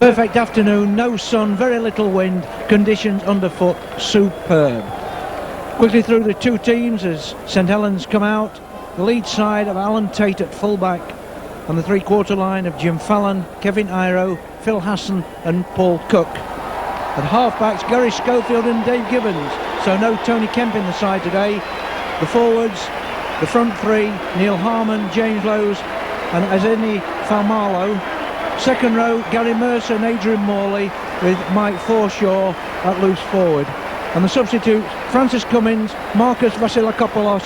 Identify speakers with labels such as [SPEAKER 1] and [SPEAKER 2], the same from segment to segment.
[SPEAKER 1] Perfect afternoon, no sun, very little wind, conditions underfoot superb. Quickly through the two teams as St Helens come out. The lead side of Alan Tate at fullback, on the three-quarter line of Jim Fallon, Kevin Iro, Phil Hassan and Paul Cook. At half-backs, Gary Schofield and Dave Gibbons, so no Tony Kemp in the side today. The forwards, the front three, Neil Harmon, James Lowes and Azeni Falmalo. Second row, Gary Mercer and Adrian Morley, with Mike Forshaw at loose forward. And the substitutes, Francis Cummins, Marcus Vasilakopoulos,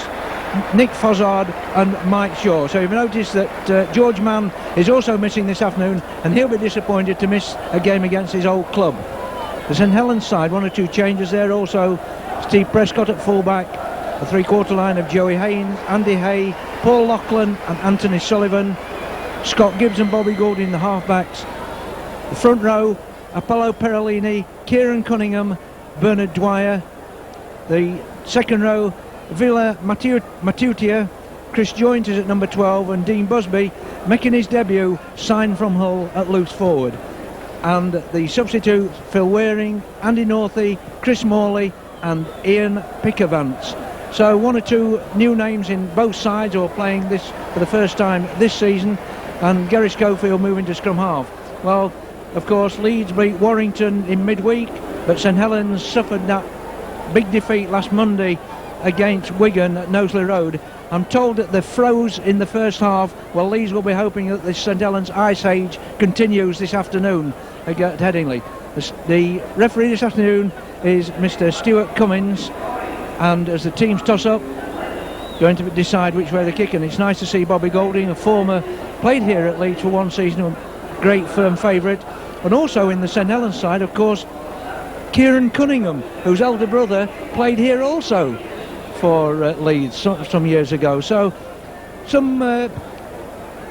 [SPEAKER 1] Nick Fozzard and Mike Shaw. So you've noticed that George Mann is also missing this afternoon, and he'll be disappointed to miss a game against his old club. The St Helens side, one or two changes there also. Steve Prescott at fullback, the three-quarter line of Joey Haynes, Andy Hay, Paul Loughlin and Anthony Sullivan. Scott Gibbs and Bobby Gould in the half-backs. The front row, Apollo Perolini, Kieran Cunningham, Bernard Dwyer. The second row, Villa Matutia, Chris Joint is at number 12 and Dean Busby making his debut, signed from Hull at loose forward. And the substitutes, Phil Waring, Andy Northey, Chris Morley and Ian Pickervance. So one or two new names in both sides who are playing this for the first time this season, and Gary Schofield moving to scrum half. Well, of course, Leeds beat Warrington in midweek, but St Helens suffered that big defeat last Monday against Wigan at Knowsley Road. I'm told that they froze in the first half. Well, Leeds will be hoping that this St Helens ice age continues this afternoon at Headingley. The referee this afternoon is Mr Stuart Cummins, and as the teams toss up, going to decide which way they're kicking. It's nice to see Bobby Golding, a former, played here at Leeds for one season, a great firm favourite. And also in the St Helens side, of course, Kieran Cunningham, whose elder brother played here also for Leeds some years ago. So some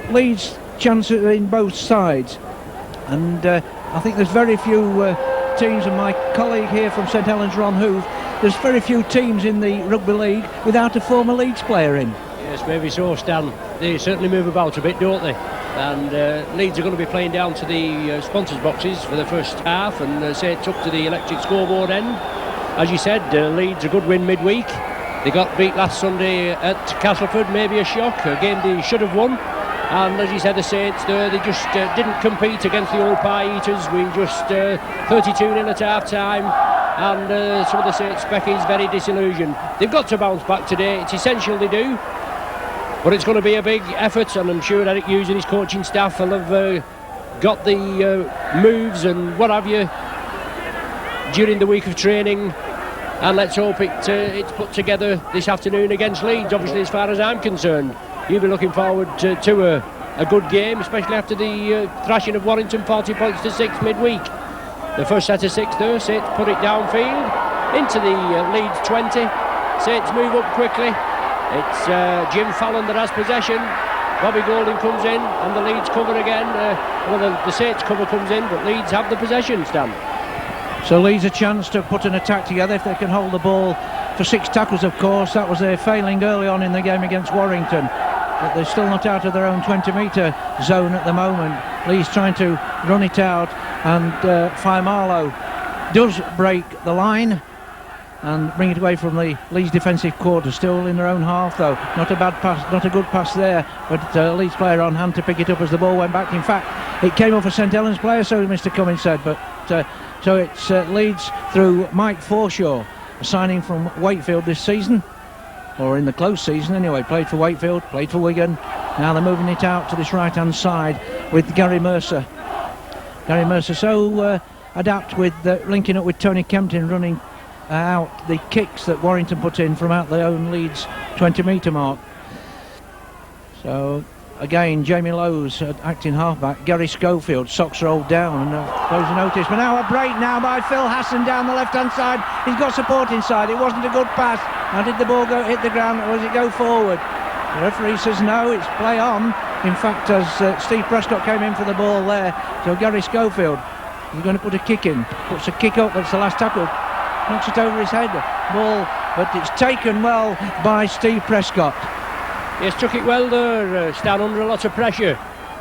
[SPEAKER 1] Leeds chances in both sides, and I think there's very few teams, and my colleague here from St Helens, Ron Hoof, there's very few teams in the Rugby League without a former Leeds player in.
[SPEAKER 2] Yes, maybe so, Stan. They certainly move about a bit, don't they? And Leeds are going to be playing down to the sponsors boxes for the first half, and say it's up to the electric scoreboard end. As you said, Leeds a good win midweek. They got beat last Sunday at Castleford, maybe a shock, a game they should have won. And as you said, the Saints there, they just didn't compete against the old pie eaters. We just 32-0 at half time, and some of the Saints Speckies very disillusioned. They've got to bounce back today. It's essential they do, but it's going to be a big effort, and I'm sure Eric Hughes and his coaching staff will have got the moves and what have you during the week of training. And let's hope it's put together this afternoon against Leeds. Obviously, as far as I'm concerned, you'll be looking forward to a good game, especially after the thrashing of Warrington 40 points to 6 midweek. The first set of 6 there, Saints put it downfield into the Leeds 20. Saints move up quickly. It's Jim Fallon that has possession. Bobby Golding comes in and the Leeds cover again. The Saints cover comes in, but Leeds have the possession, Stan.
[SPEAKER 1] So Leeds a chance to put an attack together if they can hold the ball for 6 tackles, of course. That was their failing early on in the game against Warrington, but they're still not out of their own 20-metre zone at the moment. Leeds trying to run it out, and Faimalo does break the line and bring it away from the Leeds defensive quarter. Still in their own half though. Not a bad pass, not a good pass there, but Leeds player on hand to pick it up as the ball went back. In fact, it came off a St Helens player, so Mr Cummins said, but so it's Leeds through Mike Forshaw, a signing from Wakefield this season, or in the close season anyway. Played for Wakefield, played for Wigan. Now they're moving it out to this right hand side with Gary Mercer. Gary Mercer so adept with linking up with Tony Kempton, running out the kicks that Warrington put in from out their own Leeds 20-metre mark. So again, Jamie Lowes acting halfback. Gary Schofield, socks rolled down, and those who notice. But now a break now by Phil Hassan down the left-hand side. He's got support inside. It wasn't a good pass. Now did the ball hit the ground, or does it go forward? The referee says no, it's play on. In fact, as Steve Prescott came in for the ball there, so Gary Schofield is going to put a kick in. Puts a kick up, that's the last tackle. Knocks it over his head, ball, but it's taken well by Steve Prescott.
[SPEAKER 2] Yes, took it well there, Stan, under a lot of pressure.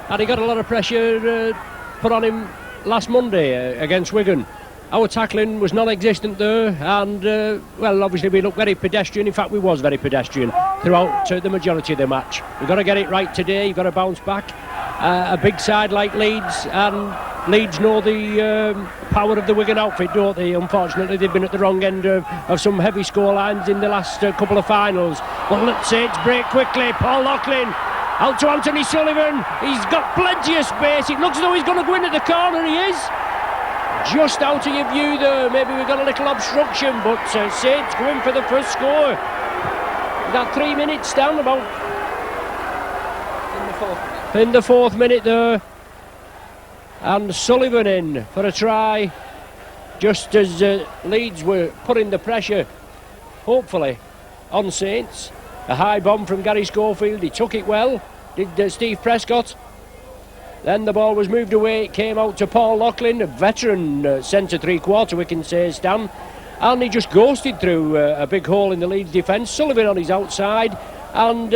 [SPEAKER 2] And he got a lot of pressure put on him last Monday against Wigan. Our tackling was non-existent there, and well, obviously we looked very pedestrian. In fact, we was very pedestrian throughout the majority of the match. We've got to get it right today. You've got to bounce back. A big side like Leeds, and Leeds know the power of the Wigan outfit, don't they? Unfortunately, they've been at the wrong end of some heavy score lines in the last couple of finals. But let's say it's break quickly. Paul Loughlin out to Anthony Sullivan. He's got plenty of space. It looks as though he's going to go into the corner. He is. Just out of your view there. Maybe we've got a little obstruction, but Saints go in for the first score. We've got 3 minutes down, about in the fourth minute there. And Sullivan in for a try, just as Leeds were putting the pressure, hopefully, on Saints. A high bomb from Gary Schofield. He took it well, did Steve Prescott. Then the ball was moved away. It came out to Paul Loughlin, a veteran centre three-quarter, we can say, Stan. And he just ghosted through a big hole in the Leeds defence. Sullivan on his outside, and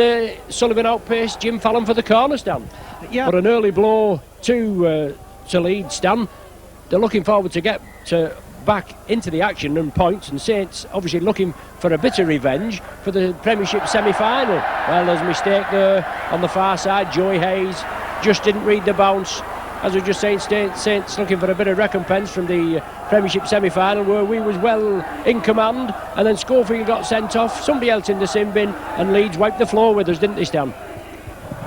[SPEAKER 2] Sullivan outpaced Jim Fallon for the corner, Stan. Yeah. But an early blow to Leeds, Stan. They're looking forward to get back into the action and points, and Saints obviously looking for a bit of revenge for the Premiership semi-final. Well, there's a mistake there on the far side. Joey Hayes just didn't read the bounce. As we were just saying, Saints looking for a bit of recompense from the Premiership semi-final, where we was well in command, and then Schofield got sent off, somebody else in the sin bin, and Leeds wiped the floor with us, didn't they, Stan?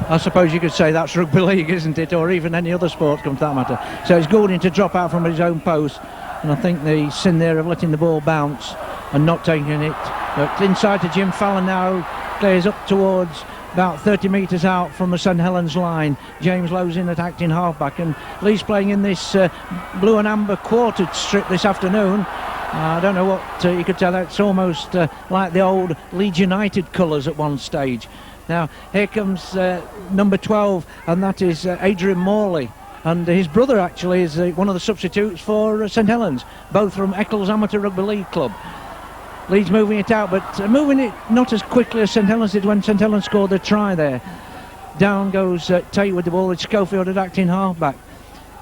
[SPEAKER 1] I suppose you could say that's rugby league, isn't it, or even any other sport, come to that matter. So it's Goulding to drop out from his own post, and I think the sin there of letting the ball bounce and not taking it. But inside to Jim Fallon now, clears up towards about 30 metres out from the St Helens line. James Lowe's in at acting halfback, and Lee's playing in this blue and amber quartered strip this afternoon. I don't know what you could tell. It's almost like the old Leeds United colours at one stage. Now here comes number 12, and that is Adrian Morley, and his brother actually is one of the substitutes for St Helens, both from Eccles Amateur Rugby League Club. Leeds moving it out, but moving it not as quickly as St Helens did when St Helens scored the try there. Down goes Tate with the ball, with Schofield at acting halfback.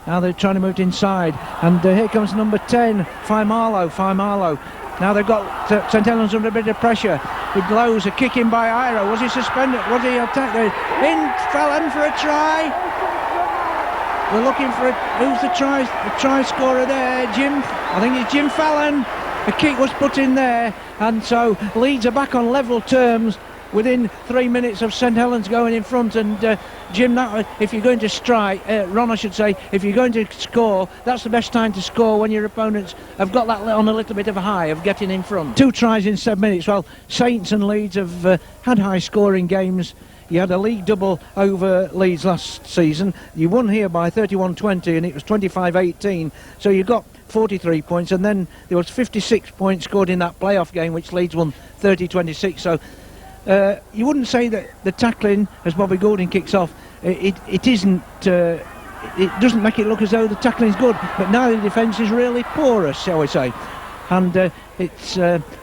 [SPEAKER 1] Now they're trying to move it inside, and here comes number 10, Faimarlo. Now they've got St Helens under a bit of pressure with Lowe's, a kick in by Iro. Was he suspended? Was he attacked? In Fallon for a try. We're looking for who's the try scorer there? I think it's Jim Fallon. A kick was put in there, and so Leeds are back on level terms within 3 minutes of St Helens going in front. And Jim, if you're going to strike, Ron, I should say, if you're going to score, that's the best time to score, when your opponents have got that on a little bit of a high of getting in front. 2 tries in 7 minutes. Well, Saints and Leeds have had high scoring games. You had a league double over Leeds last season. You won here by 31-20, and it was 25-18. So you got 43 points, and then there was 56 points scored in that playoff game, which Leeds won 30-26. So you wouldn't say that the tackling, as Bobby Goulding kicks off, it isn't. It doesn't make it look as though the tackling is good, but now the defence is really porous, shall we say. And it's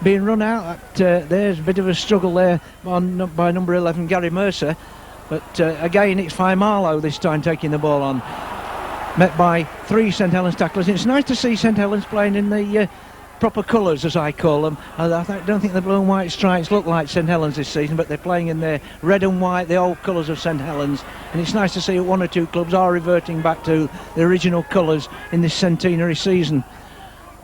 [SPEAKER 1] being run out. There's a bit of a struggle there by number 11, Gary Mercer. But again, it's Faimarlo this time taking the ball on, met by 3 St Helens tacklers. It's nice to see St Helens playing in the proper colours, as I call them. I don't think the blue and white stripes look like St Helens this season, but they're playing in their red and white, the old colours of St Helens. And it's nice to see that 1 or 2 clubs are reverting back to the original colours in this centenary season.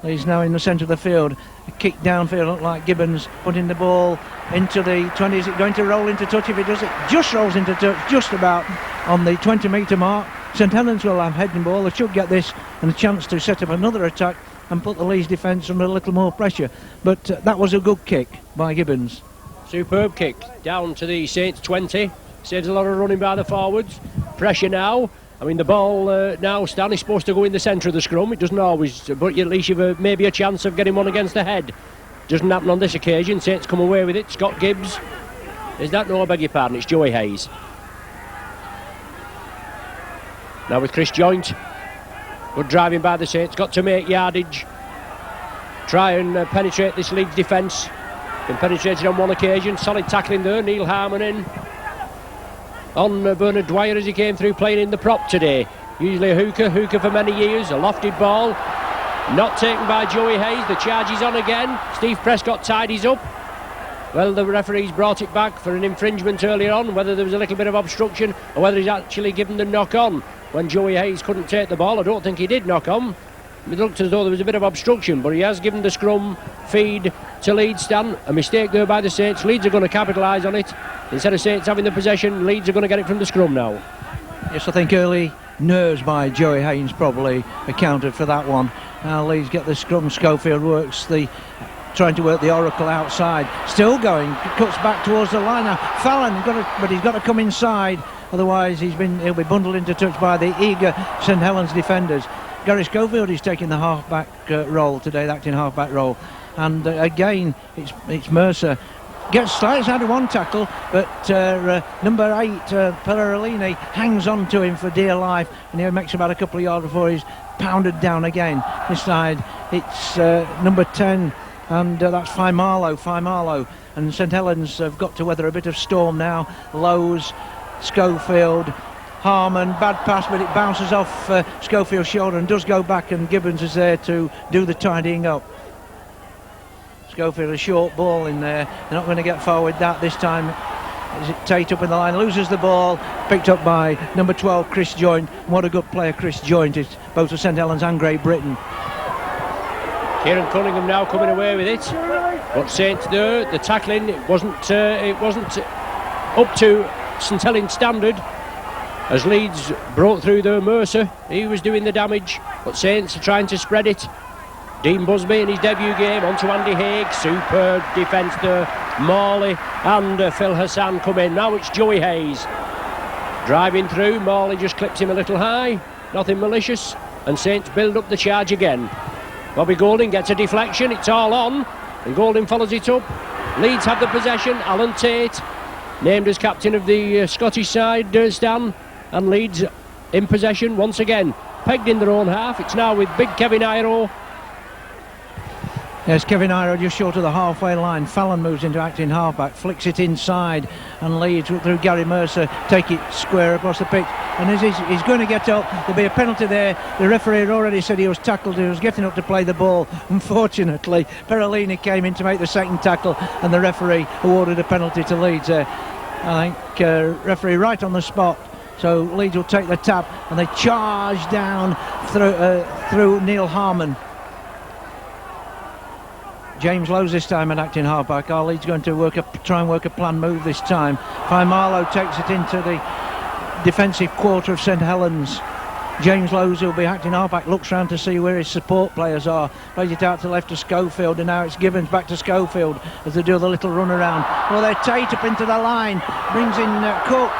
[SPEAKER 1] He's now in the centre of the field. A kick downfield, looked like Gibbons putting the ball into the 20. Is it going to roll into touch? If it does, it just rolls into touch, just about on the 20-metre mark. St Helens will have heading ball. They should get this and a chance to set up another attack and put the Leeds defence under a little more pressure. But that was a good kick by Gibbons.
[SPEAKER 2] Superb kick down to the Saints 20. Saves a lot of running by the forwards. Pressure now. I mean, the ball now, Stanley's supposed to go in the centre of the scrum. It doesn't always, but at least you've maybe a chance of getting one against the head. Doesn't happen on this occasion. Saints come away with it. Scott Gibbs. Is that? No, I beg your pardon. It's Joey Hayes. Now with Chris Joint. Good driving by the Saints. Got to make yardage. Try and penetrate this Leeds defence. Been penetrated on one occasion. Solid tackling there. Neil Harmon in on Bernard Dwyer as he came through playing in the prop today. usually a hooker for many years, a lofted ball, not taken by Joey Hayes. The charge is on again. Steve Prescott tidies up. Well, the referee's brought it back for an infringement earlier on, whether there was a little bit of obstruction or whether he's actually given the knock on when Joey Hayes couldn't take the ball. I don't think he did knock on. It looked as though there was a bit of obstruction, but he has given the scrum feed to Leeds. Stan, a mistake there by the Saints. Leeds are going to capitalise on it. Instead of Saints having the possession, Leeds are going to get it from the scrum now.
[SPEAKER 1] Yes, I think early nerves by Joey Haynes probably accounted for that one. Now Leeds get the scrum. Schofield works trying to work the Oracle outside. Still going, cuts back towards the line now. Fallon, but he's got to come inside. Otherwise, he'll be bundled into touch by the eager St Helens defenders. Gary Schofield is taking the half-back role today, the acting half-back role. And again, it's Mercer. Gets slightly out of one tackle, but number 8, Perrolini, hangs on to him for dear life, and he makes about a couple of yards before he's pounded down again. This side, it's number 10, and that's Faimalo. And St Helens have got to weather a bit of storm now. Lowe's, Schofield, Harmon, bad pass, but it bounces off Schofield's shoulder and does go back, and Gibbons is there to do the tidying up. Schofield, a short ball in there. They're not going to get far with that this time. Is it Tate up in the line? Loses the ball. Picked up by number 12, Chris Joint. What a good player Chris Joint is, both for St Helens and Great Britain.
[SPEAKER 2] Kieran Cunningham now coming away with it. But Saints there, the tackling, it wasn't up to St Helens standard. As Leeds broke through there, Mercer, he was doing the damage, but Saints are trying to spread it. Dean Busby in his debut game, onto Andy Haig, superb defence there. Morley and Phil Hassan come in. Now it's Joey Hayes driving through. Morley just clips him a little high, nothing malicious, and Saints build up the charge again. Bobby Golding gets a deflection, it's all on, and Golding follows it up. Leeds have the possession. Alan Tate named as captain of the Scottish side, Stan, and Leeds in possession once again, pegged in their own half. It's now with big Kevin Iro.
[SPEAKER 1] Yes, Kevin Iro just short of the halfway line. Fallon moves into acting halfback, flicks it inside, and Leeds through Gary Mercer take it square across the pitch. And as he's going to get up, there'll be a penalty there. The referee had already said he was tackled. He was getting up to play the ball. Unfortunately, Perrolini came in to make the second tackle, and the referee awarded a penalty to Leeds. I think referee right on the spot. So Leeds will take the tap, and they charge down through Neil Harmon. James Lowe's this time at acting halfback. Our Leeds going to try and work a plan move this time. Faimalo takes it into the defensive quarter of St Helens. James Lowe's, who'll be acting halfback, looks round to see where his support players are. Plays it out to left to Schofield, and now it's Gibbons back to Schofield as they do the little run around. Well, they're Tate up into the line, brings in Cook.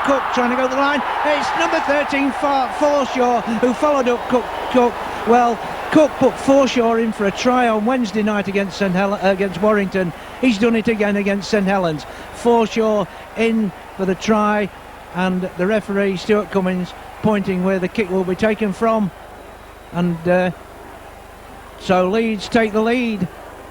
[SPEAKER 1] Cook trying to go to the line. It's number 13, Forshaw, who followed up Cook. Well, Cook put Forshaw in for a try on Wednesday night against against Warrington. He's done it again against St Helens. Forshaw in for the try, and the referee, Stuart Cummins, pointing where the kick will be taken from. And so Leeds take the lead.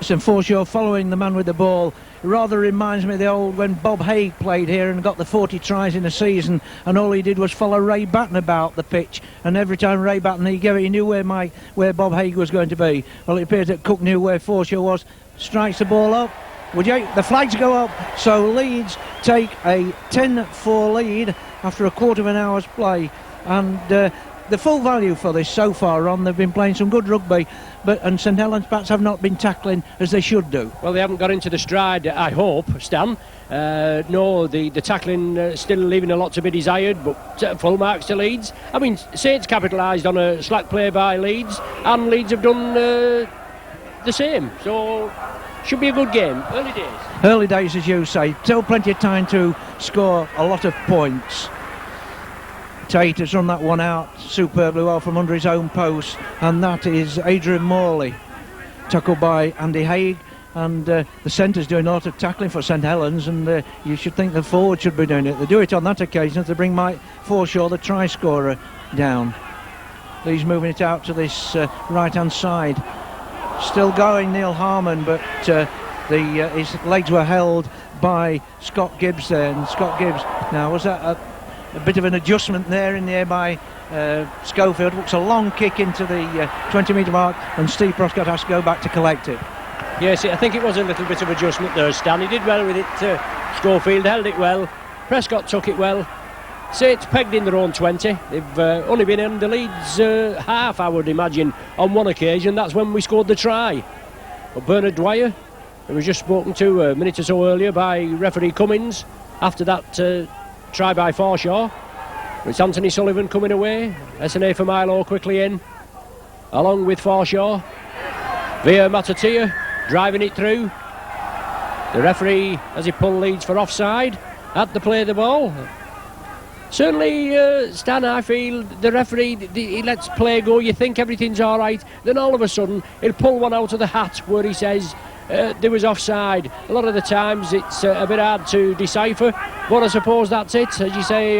[SPEAKER 1] And Forshaw following the man with the ball. It rather reminds me of the old when Bob Haig played here and got the 40 tries in a season, and all he did was follow Ray Batten about the pitch, and every time Ray Batten he knew where Bob Haig was going to be. Well, it appears that Cook knew where Forshaw was. Strikes the ball up. The flags go up, so Leeds take a 10-4 lead after a quarter of an hour's play. And the full value for this so far on, they've been playing some good rugby, and St Helens perhaps have not been tackling as they should do.
[SPEAKER 2] Well, they haven't got into the stride, I hope, Stan. No, the tackling still leaving a lot to be desired, but full marks to Leeds. I mean, Saints capitalised on a slack play by Leeds, and Leeds have done the same, so should be a good game. Early days,
[SPEAKER 1] as you say. Still plenty of time to score a lot of points. Tate has run that one out superbly well from under his own post, and that is Adrian Morley, tackled by Andy Haig. And the centre's doing a lot of tackling for St Helens, and you should think the forward should be doing it. They do it on that occasion to bring Mike Forshaw, the try scorer, down. He's moving it out to this right hand side. Still going, Neil Harmon, but his legs were held by Scott Gibbs there. And Scott Gibbs, now was that a bit of an adjustment there in the air by Schofield. Looks a long kick into the 20-metre mark, and Steve Prescott has to go back to collect it.
[SPEAKER 2] Yes, I think it was a little bit of adjustment there, Stan. He did well with it. Schofield held it well. Prescott took it well. Saints pegged in their own 20. They've only been in the Leeds half, I would imagine, on one occasion. That's when we scored the try. But Bernard Dwyer, who was just spoken to a minute or so earlier by referee Cummins after that try by Forshaw. It's Anthony Sullivan coming away. SNA for Milo quickly in, along with Forshaw. Via Matatia driving it through. The referee, as he pulled Leeds for offside, had to play the ball. Certainly, Stan, I feel the referee, he lets play go. You think everything's all right, then all of a sudden he'll pull one out of the hat where he says there was offside. A lot of the times it's a bit hard to decipher, but I suppose that's it. As you say,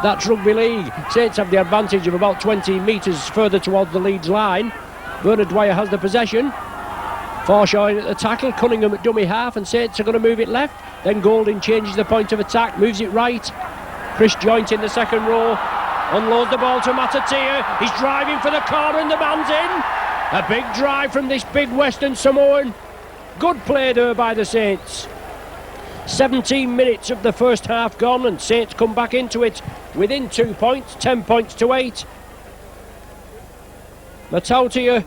[SPEAKER 2] that's rugby league. Saints have the advantage of about 20 metres further towards the Leeds line. Bernard Dwyer has the possession. Forshaw in at the tackle, Cunningham at dummy half, and Saints are going to move it left. Then Golding changes the point of attack, moves it right. Chris Joint in the second row, unloads the ball to Matatia. He's driving for the corner and the man's in. A big drive from this big Western Samoan. Good play there by the Saints. 17 minutes of the first half gone, and Saints come back into it within 2 points, 10 points to 8. Matautia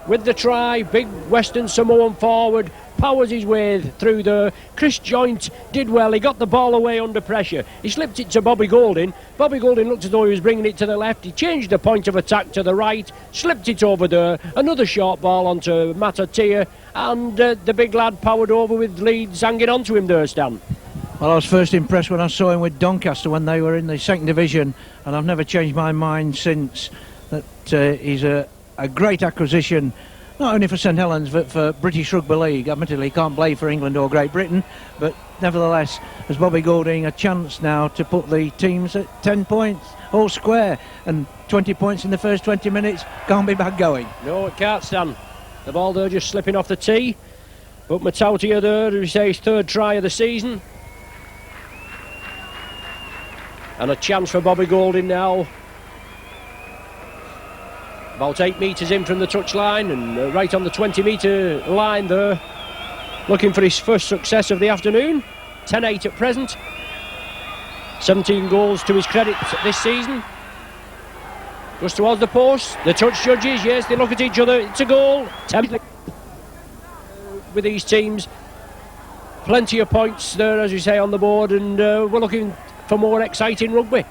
[SPEAKER 2] with the try, big Western Samoan forward, powers his way through there. Chris Joint did well, he got the ball away under pressure. He slipped it to Bobby Golding. Bobby Golding looked as though he was bringing it to the left. He changed the point of attack to the right, slipped it over there. Another short ball onto Matatia, and the big lad powered over with Leeds hanging on to him there, Stan.
[SPEAKER 1] Well, I was first impressed when I saw him with Doncaster when they were in the second division, and I've never changed my mind since that he's a great acquisition, not only for St Helens but for British Rugby League. Admittedly, he can't play for England or Great Britain, but nevertheless, has Bobby Golding a chance now to put the teams at 10 points, all square, and 20 points in the first 20 minutes can't be bad going.
[SPEAKER 2] No, it can't, Stan. The ball there just slipping off the tee, but Matautia there, as we say, his third try of the season. And a chance for Bobby Golding now. About 8 metres in from the touchline, and right on the 20-metre line there, looking for his first success of the afternoon. 10-8 at present. 17 goals to his credit this season. Goes towards the post. The touch judges, yes, they look at each other. It's a goal. With these teams, plenty of points there, as you say, on the board, and we're looking for more exciting rugby.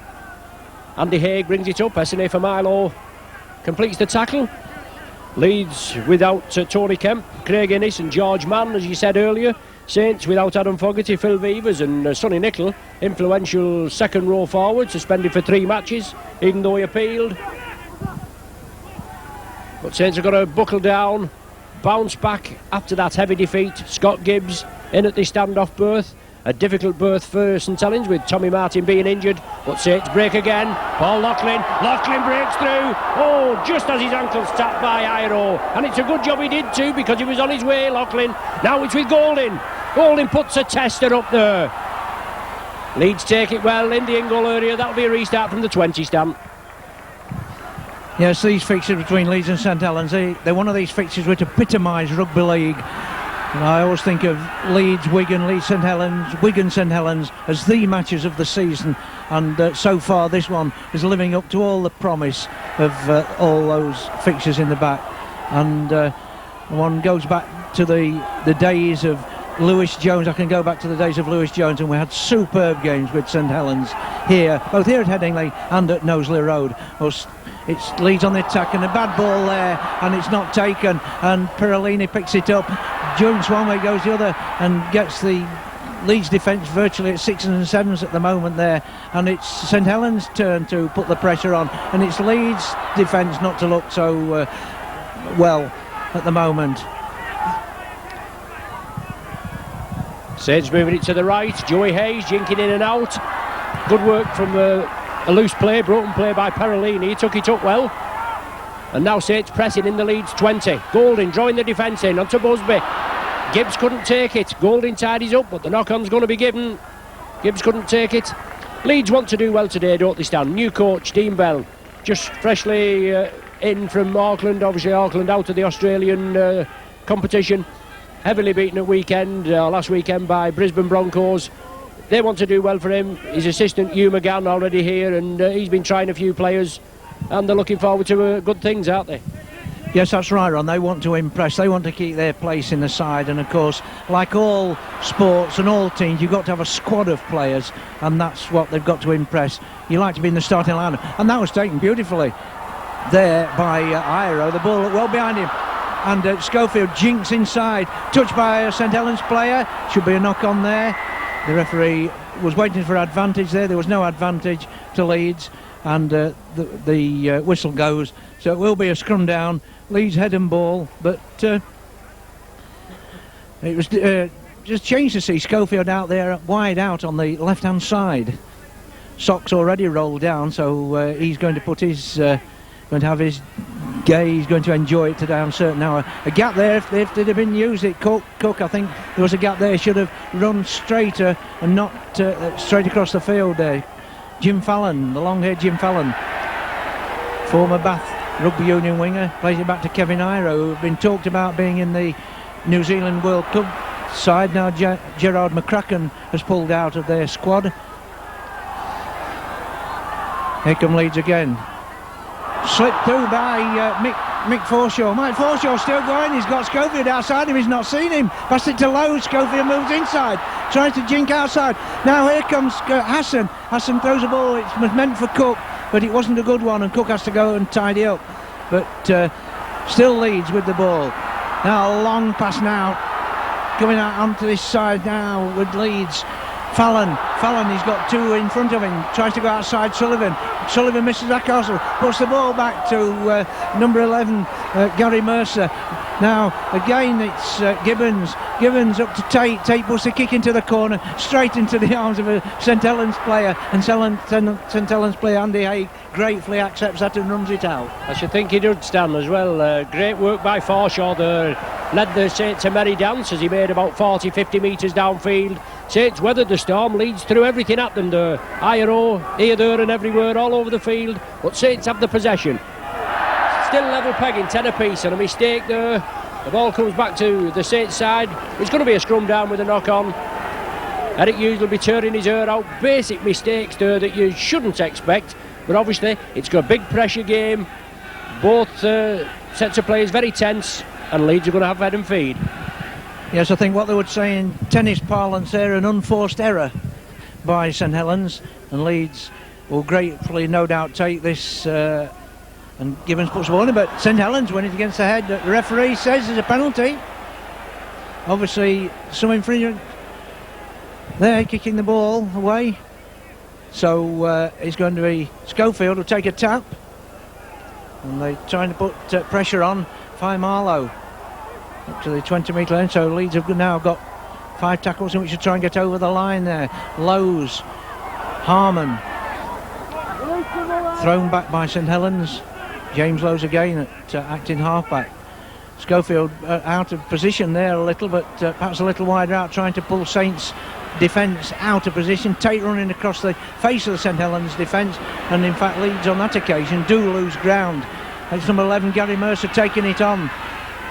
[SPEAKER 2] Andy Haig brings it up. SNA for Milo completes the tackle. Leeds without Tony Kemp, Craig Innes and George Mann, as you said earlier. Saints without Adam Fogarty, Phil Vevers and Sonny Nicol, influential second row forward, suspended for 3 matches, even though he appealed. But Saints have got to buckle down, bounce back after that heavy defeat. Scott Gibbs in at the standoff berth. A difficult berth for St Helens with Tommy Martin being injured, but Saints break again. Paul Loughlin breaks through. Oh, just as his ankle's tapped by Iro, and it's a good job he did too, because he was on his way, Loughlin. Now it's with Golding. Golding puts a tester up there. Leeds take it well in the in-goal area. That'll be a restart from the 20 stamp.
[SPEAKER 1] Yes, these fixtures between Leeds and St Helens, they're one of these fixtures which epitomise rugby league. And I always think of Leeds, Wigan, Leeds St Helens, Wigan St Helens as the matches of the season, and so far this one is living up to all the promise of all those fixtures in the back. And one goes back to the days of Lewis Jones. I can go back to the days of Lewis Jones, and we had superb games with St Helens here, both here at Headingley and at Knowsley Road. It's Leeds on the attack, and a bad ball there, and it's not taken, and Perolini picks it up. Jordan Swanway goes the other and gets the Leeds defence virtually at 6s and 7s at the moment there, and it's St Helens' turn to put the pressure on, and it's Leeds' defence not to look so well at the moment.
[SPEAKER 2] Saints moving it to the right. Joey Hayes jinking in and out. Good work from a loose play, broken play by Perolini. He took it up well. And now Saints pressing in the Leeds 20. Golding drawing the defence in onto Busby. Gibbs couldn't take it. Golding tidies up, but the knock-on's going to be given. Gibbs couldn't take it. Leeds want to do well today, don't they, Stan? New coach, Dean Bell, just freshly in from Auckland. Obviously, Auckland out of the Australian competition. Heavily beaten at last weekend by Brisbane Broncos. They want to do well for him. His assistant, Hugh McGann, already here, and he's been trying a few players, and they're looking forward to good things, aren't they?
[SPEAKER 1] Yes, that's right, Ron. They want to impress. They want to keep their place in the side. And, of course, like all sports and all teams, you've got to have a squad of players, and that's what they've got to impress. You like to be in the starting lineup. And that was taken beautifully there by Iro. The ball well behind him. And Schofield jinks inside. Touched by a St Helens player. Should be a knock on there. The referee was waiting for advantage there. There was no advantage to Leeds. And the whistle goes. So it will be a scrum down. Leeds head and ball, but it was just changed to see Schofield out there wide out on the left hand side. Socks already rolled down, so he's going to put his going to have his gay. He's going to enjoy it today. I'm certain. Now a gap there, if they'd have been used, it Cook, I think there was a gap there. Should have run straighter and not straight across the field there. Jim Fallon, the long-haired Jim Fallon, former Bath Rugby Union winger, plays it back to Kevin Iro, who have been talked about being in the New Zealand World Cup side. Now Gerard McCracken has pulled out of their squad. Here come Leeds again. Slipped through by Mick Forshaw. Mike Forshaw still going. He's got Schofield outside him. He's not seen him. Passed it to Lowe. Schofield moves inside. Tries to jink outside. Now here comes Hassan. Hassan throws the ball. It was meant for Cook, but it wasn't a good one, and Cook has to go and tidy up. But still Leeds with the ball. Now a long pass now. Coming out onto this side now with Leeds. Fallon, he's got two in front of him, tries to go outside Sullivan. Sullivan misses that castle, puts the ball back to number 11, Gary Mercer. Now again it's Gibbons up to Tate. Tate puts the kick into the corner, straight into the arms of a St Helens player, and St Helens player Andy Haig gratefully accepts that and runs it out.
[SPEAKER 2] I should think he did, Stan, as well. Great work by Forshaw there. Led the Saints a merry dance as he made about 40-50 metres downfield. Saints weathered the storm. Leeds threw everything at them there. IRO, here, there and everywhere, all over the field. But Saints have the possession. Still level pegging, 10 apiece, and a mistake there. The ball comes back to the Saints side. It's going to be a scrum down with a knock on. Eric Hughes will be turning his hair out. Basic mistakes there that you shouldn't expect. But obviously, it's got a big pressure game. Both sets of players very tense, and Leeds are going to have head and feed.
[SPEAKER 1] Yes, I think what they would say in tennis parlance there, an unforced error by St Helens, and Leeds will gratefully no doubt take this, and Gibbons puts the ball in, but St Helens win it against the head. The referee says there's a penalty. Obviously some infringement there, kicking the ball away. So it's going to be Schofield will take a tap, and they're trying to put pressure on Marlow up to the 20-metre line. So Leeds have now got 5 tackles in which to try and get over the line there. Lowe's, Harmon, thrown back by St Helens. James Lowe's again at acting halfback. Schofield out of position there a little, but perhaps a little wider out, trying to pull Saints defence out of position. Tate running across the face of the St Helens defence, and in fact Leeds on that occasion do lose ground. It's number 11 Gary Mercer taking it on,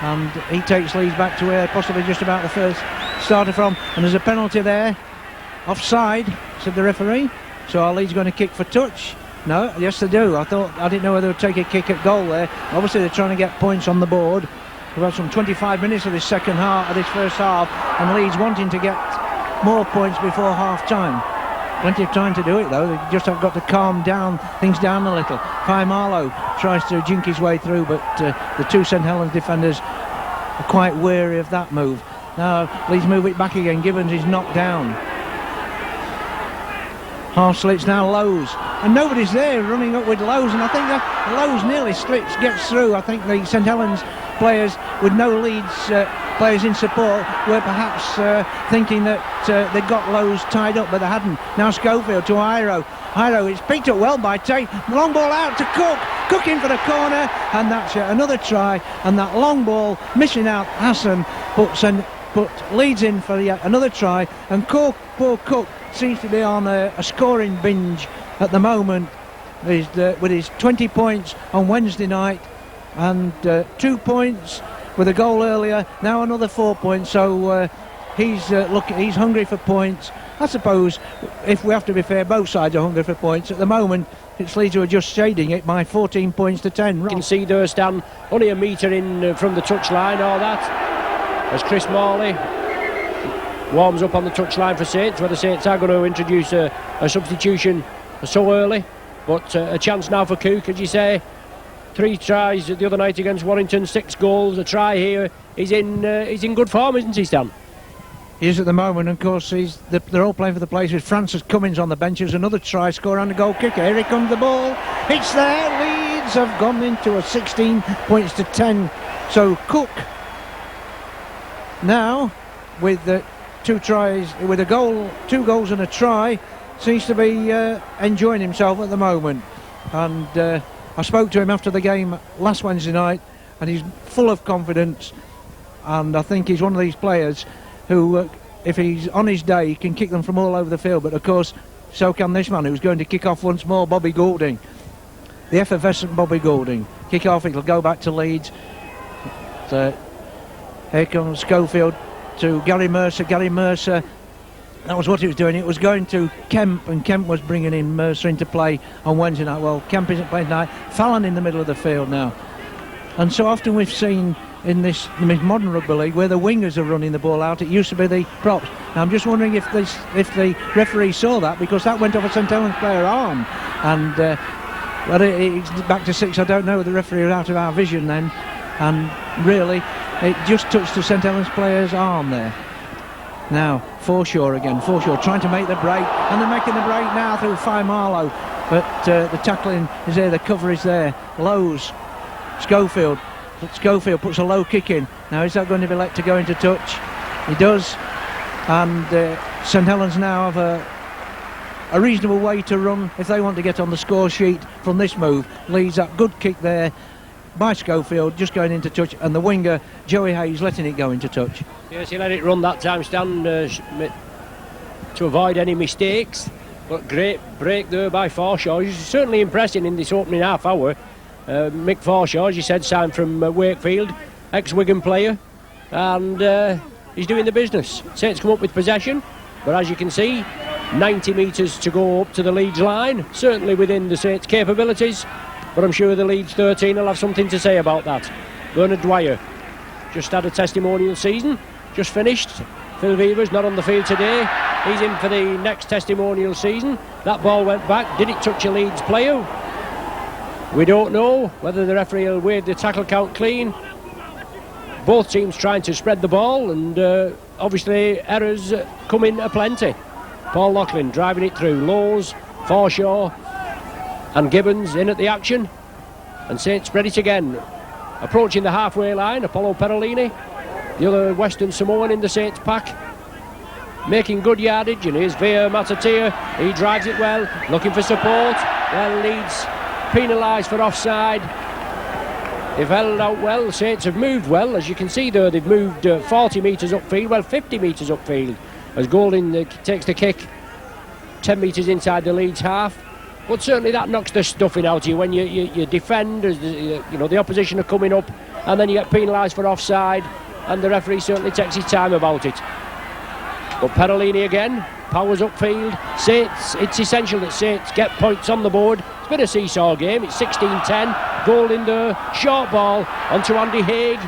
[SPEAKER 1] and he takes Leeds back to where possibly just about the first started from, and there's a penalty there. Offside, said the referee. So are Leeds going to kick for touch? No, yes they do. I didn't know whether they would take a kick at goal there. Obviously they're trying to get points on the board. We've had some 25 minutes of this first half, and Leeds wanting to get more points before half time. Plenty of time to do it though. They just have got to calm things down a little. Marlow tries to jink his way through, but the two St Helens defenders are quite wary of that move. Now Leeds move it back again. Gibbons is knocked down. Half slits now Lowe's, and nobody's there running up with Lowe's, and I think that Lowe's nearly gets through. I think the St Helens players with no Leeds players in support were perhaps thinking that they'd got Lowe's tied up, but they hadn't. Now Schofield to Iro. It's picked up well by Tate. Long ball out to Cook. Cook in for the corner, and that's another try. And that long ball missing out Hassan put Leeds in for another try. And poor Cook seems to be on a scoring binge at the moment, with his 20 points on Wednesday night and 2 points with a goal earlier, now another 4 points, so he's hungry for points. I suppose, if we have to be fair, both sides are hungry for points. At the moment, it's Leeds who are just shading it by 14 points to 10.
[SPEAKER 2] You can see there, Stan, only a metre in from the touchline, all that, as Chris Morley warms up on the touchline for Saints, whether Saints are going to introduce a substitution so early. But a chance now for Cook, as you say. 3 tries the other night against Warrington, 6 goals, a try here. He's in good form, isn't he, Stan?
[SPEAKER 1] He is at the moment, and of course they're all playing for the place with Francis Cummins on the benches. Another try scorer and a goal kicker. Here comes the ball. It's there. Leeds have gone into a 16 points to 10. So Cook now with the 2 tries, with a goal, 2 goals and a try, seems to be enjoying himself at the moment. And I spoke to him after the game last Wednesday night, and he's full of confidence. And I think he's one of these players who, if he's on his day, he can kick them from all over the field. But of course, so can this man who's going to kick off once more, Bobby Goulding. The effervescent Bobby Goulding. Kick off, it'll go back to Leeds. So, here comes Schofield to Gary Mercer. Gary Mercer, that was what he was doing. It was going to Kemp, and Kemp was bringing in Mercer into play on Wednesday night. Well, Kemp isn't playing tonight. Fallon in the middle of the field now. And so often we've seen in this modern rugby league where the wingers are running the ball out, it used to be the props. Now I'm just wondering if the referee saw that, because that went off a St Helens player arm, and whether it's back to 6, I don't know. The referee was out of our vision then, and really it just touched the St Helens player's arm there. Now Forshaw again. Forshaw trying to make the break, and they're making the break now through Fai Marlow, but the tackling is there, the cover is there. Lowe's, Schofield puts a low kick in. Now is that going to be let to go into touch? He does, and St Helens now have a reasonable way to run if they want to get on the score sheet from this move. Leeds, that good kick there by Schofield, just going into touch, and the winger Joey Hayes letting it go into touch.
[SPEAKER 2] Yes, he let it run that time, Stan, to avoid any mistakes. But great break there by Forshaw. He's certainly impressing in this opening half hour. Mick Forshaw, as you said, signed from Wakefield, ex-Wigan player, and he's doing the business. Saints come up with possession, but as you can see, 90 metres to go up to the Leeds line, certainly within the Saints' capabilities, but I'm sure the Leeds 13 will have something to say about that. Bernard Dwyer just had a testimonial season, just finished. Phil Weaver's not on the field today. He's in for the next testimonial season. That ball went back. Did it touch a Leeds player? We don't know whether the referee will wave the tackle count clean. Both teams trying to spread the ball, and obviously errors come in aplenty. Paul Loughlin driving it through. Lowes, Forshaw and Gibbons in at the action, and Saints spread it again. Approaching the halfway line, Apollo Perolini, the other Western Samoan in the Saints pack, making good yardage, and here's Vea Matatea. He drives it well, looking for support. Well, Leeds penalised for offside. They've held out well. The Saints have moved well, as you can see there. They've moved 40 metres upfield, well 50 metres upfield, as Goulding takes the kick 10 metres inside the Leeds half. But certainly that knocks the stuffing out of you when you defend, as the opposition are coming up, and then you get penalised for offside, and the referee certainly takes his time about it. But Perolini again, powers upfield. Saints, it's essential that Saints get points on the board. It's been a seesaw game. It's 16-10. Goulding there, short ball onto Andy Haig.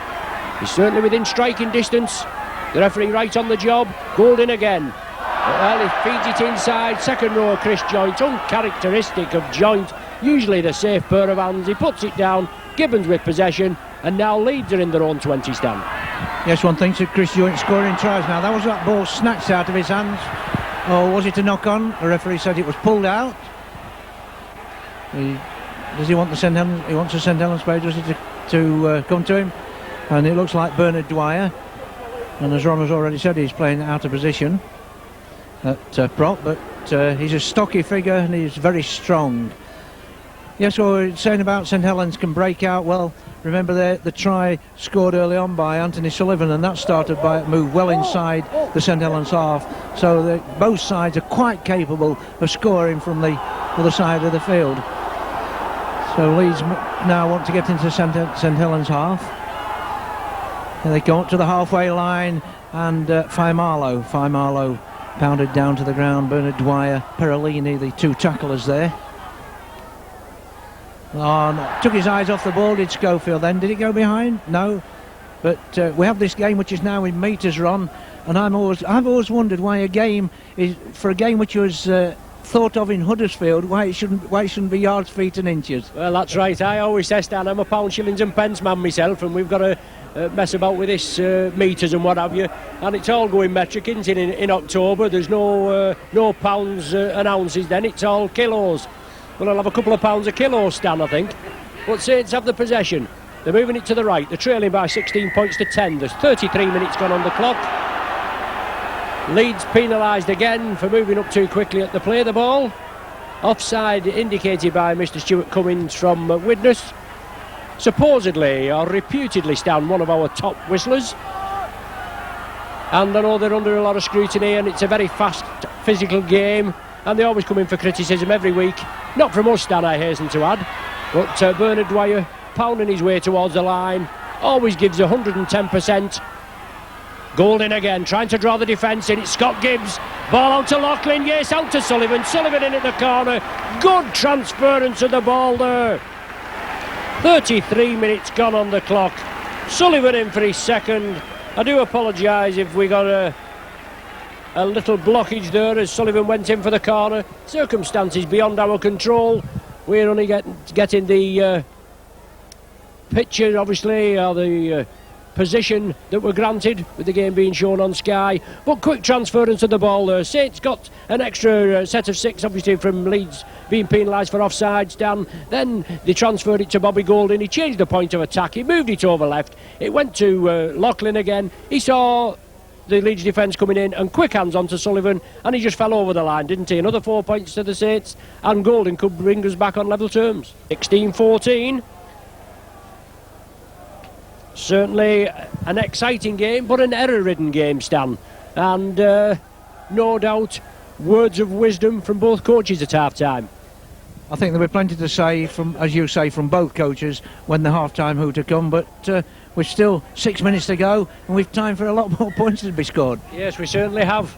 [SPEAKER 2] He's certainly within striking distance. The referee right on the job. Goulding again. Well, he feeds it inside. Second row, Chris Joint. Uncharacteristic of Joint. Usually the safe pair of hands. He puts it down. Gibbons with possession. And now Leeds are in their own 20 stand.
[SPEAKER 1] Yes, one thinks of Chris Joint scoring tries now. That was that ball snatched out of his hands. Or was it a knock-on? The referee said it was pulled out. Does he want the St Helens? He wants the St Helens player, does he, to come to him? And it looks like Bernard Dwyer. And as Ron has already said, he's playing out of position at prop, but he's a stocky figure and he's very strong. Yes, what we were saying about St Helens can break out. Well, remember the try scored early on by Anthony Sullivan, and that started by a move well inside the St Helens half. So both sides are quite capable of scoring from the other side of the field. So Leeds now want to get into St Helens half. And they go up to the halfway line, and Faimalo pounded down to the ground. Bernard Dwyer, Perolini, the two tacklers there. Oh, no. Took his eyes off the ball, did Schofield then. Did it go behind? No. But we have this game which is now in metres run, and I've always wondered why a game which was thought of in Huddersfield, why it shouldn't be yards, feet and inches.
[SPEAKER 2] Well, that's right. I always say, Stan, I'm a pound, shillings and pence man myself, and we've got to mess about with this metres and what have you, and it's all going metric, isn't it, in October. There's no pounds and ounces then, it's all kilos. Well, I'll have a couple of pounds a kilo, Stan, I think. But Saints have the possession. They're moving it to the right. They're trailing by 16 points to 10. There's 33 minutes gone on the clock. Leeds penalised again for moving up too quickly at the play of the ball. Offside indicated by Mr Stuart Cummins from Widnes. Supposedly, or reputedly, Stan, one of our top whistlers. And I know they're under a lot of scrutiny, and it's a very fast, physical game. And they always come in for criticism every week. Not from us, Stan, I hasten to add. But Bernard Dwyer, pounding his way towards the line, always gives 110%. Golding again, trying to draw the defence in. It's Scott Gibbs. Ball out to Loughlin, yes, out to Sullivan. Sullivan in at the corner. Good transference of the ball there. 33 minutes gone on the clock. Sullivan in for his second. I do apologise if we got a little blockage there as Sullivan went in for the corner. Circumstances beyond our control. We're only getting the picture, obviously, or the position that we're granted with the game being shown on Sky. But quick transference of the ball there. Saints got an extra set of 6, obviously, from Leeds being penalised for offsides, Dan. Then they transferred it to Bobby Golding. He changed the point of attack. He moved it over left. It went to Loughlin again. He saw the Leeds defence coming in, and quick hands on to Sullivan, and he just fell over the line, didn't he? Another 4 points to the Saints, and Golding could bring us back on level terms. 16-14. Certainly an exciting game, but an error-ridden game, Stan. And no doubt words of wisdom from both coaches at half-time.
[SPEAKER 1] I think there'll be plenty to say, from, as you say, from both coaches when the half-time hooter come, but we've still 6 minutes to go, and we've time for a lot more points to be scored.
[SPEAKER 2] Yes, we certainly have.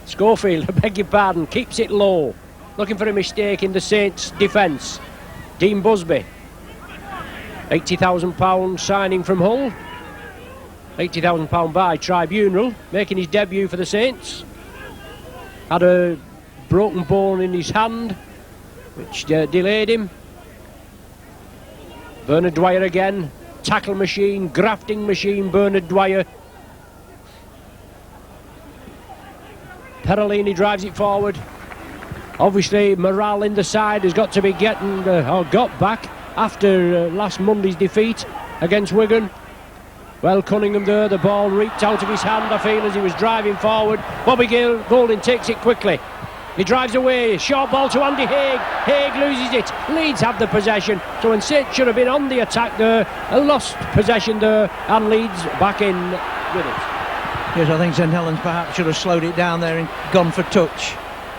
[SPEAKER 2] Schofield, I beg your pardon, keeps it low, looking for a mistake in the Saints' defence. Dean Busby, £80,000 signing from Hull, £80,000 by Tribunal, making his debut for the Saints. Had a broken bone in his hand, which delayed him. Bernard Dwyer again, tackle machine, grafting machine, Bernard Dwyer. Perolini drives it forward. Obviously morale in the side has got to be getting, or got back after last Monday's defeat against Wigan. Well, Cunningham there, the ball reaped out of his hand, I feel, as he was driving forward. Bobby Golding takes it quickly. He drives away, short ball to Andy Haig. Haig loses it. Leeds have the possession. So when Saints should have been on the attack there, a lost possession there, and Leeds back in with it.
[SPEAKER 1] Yes, I think St Helens perhaps should have slowed it down there and gone for touch.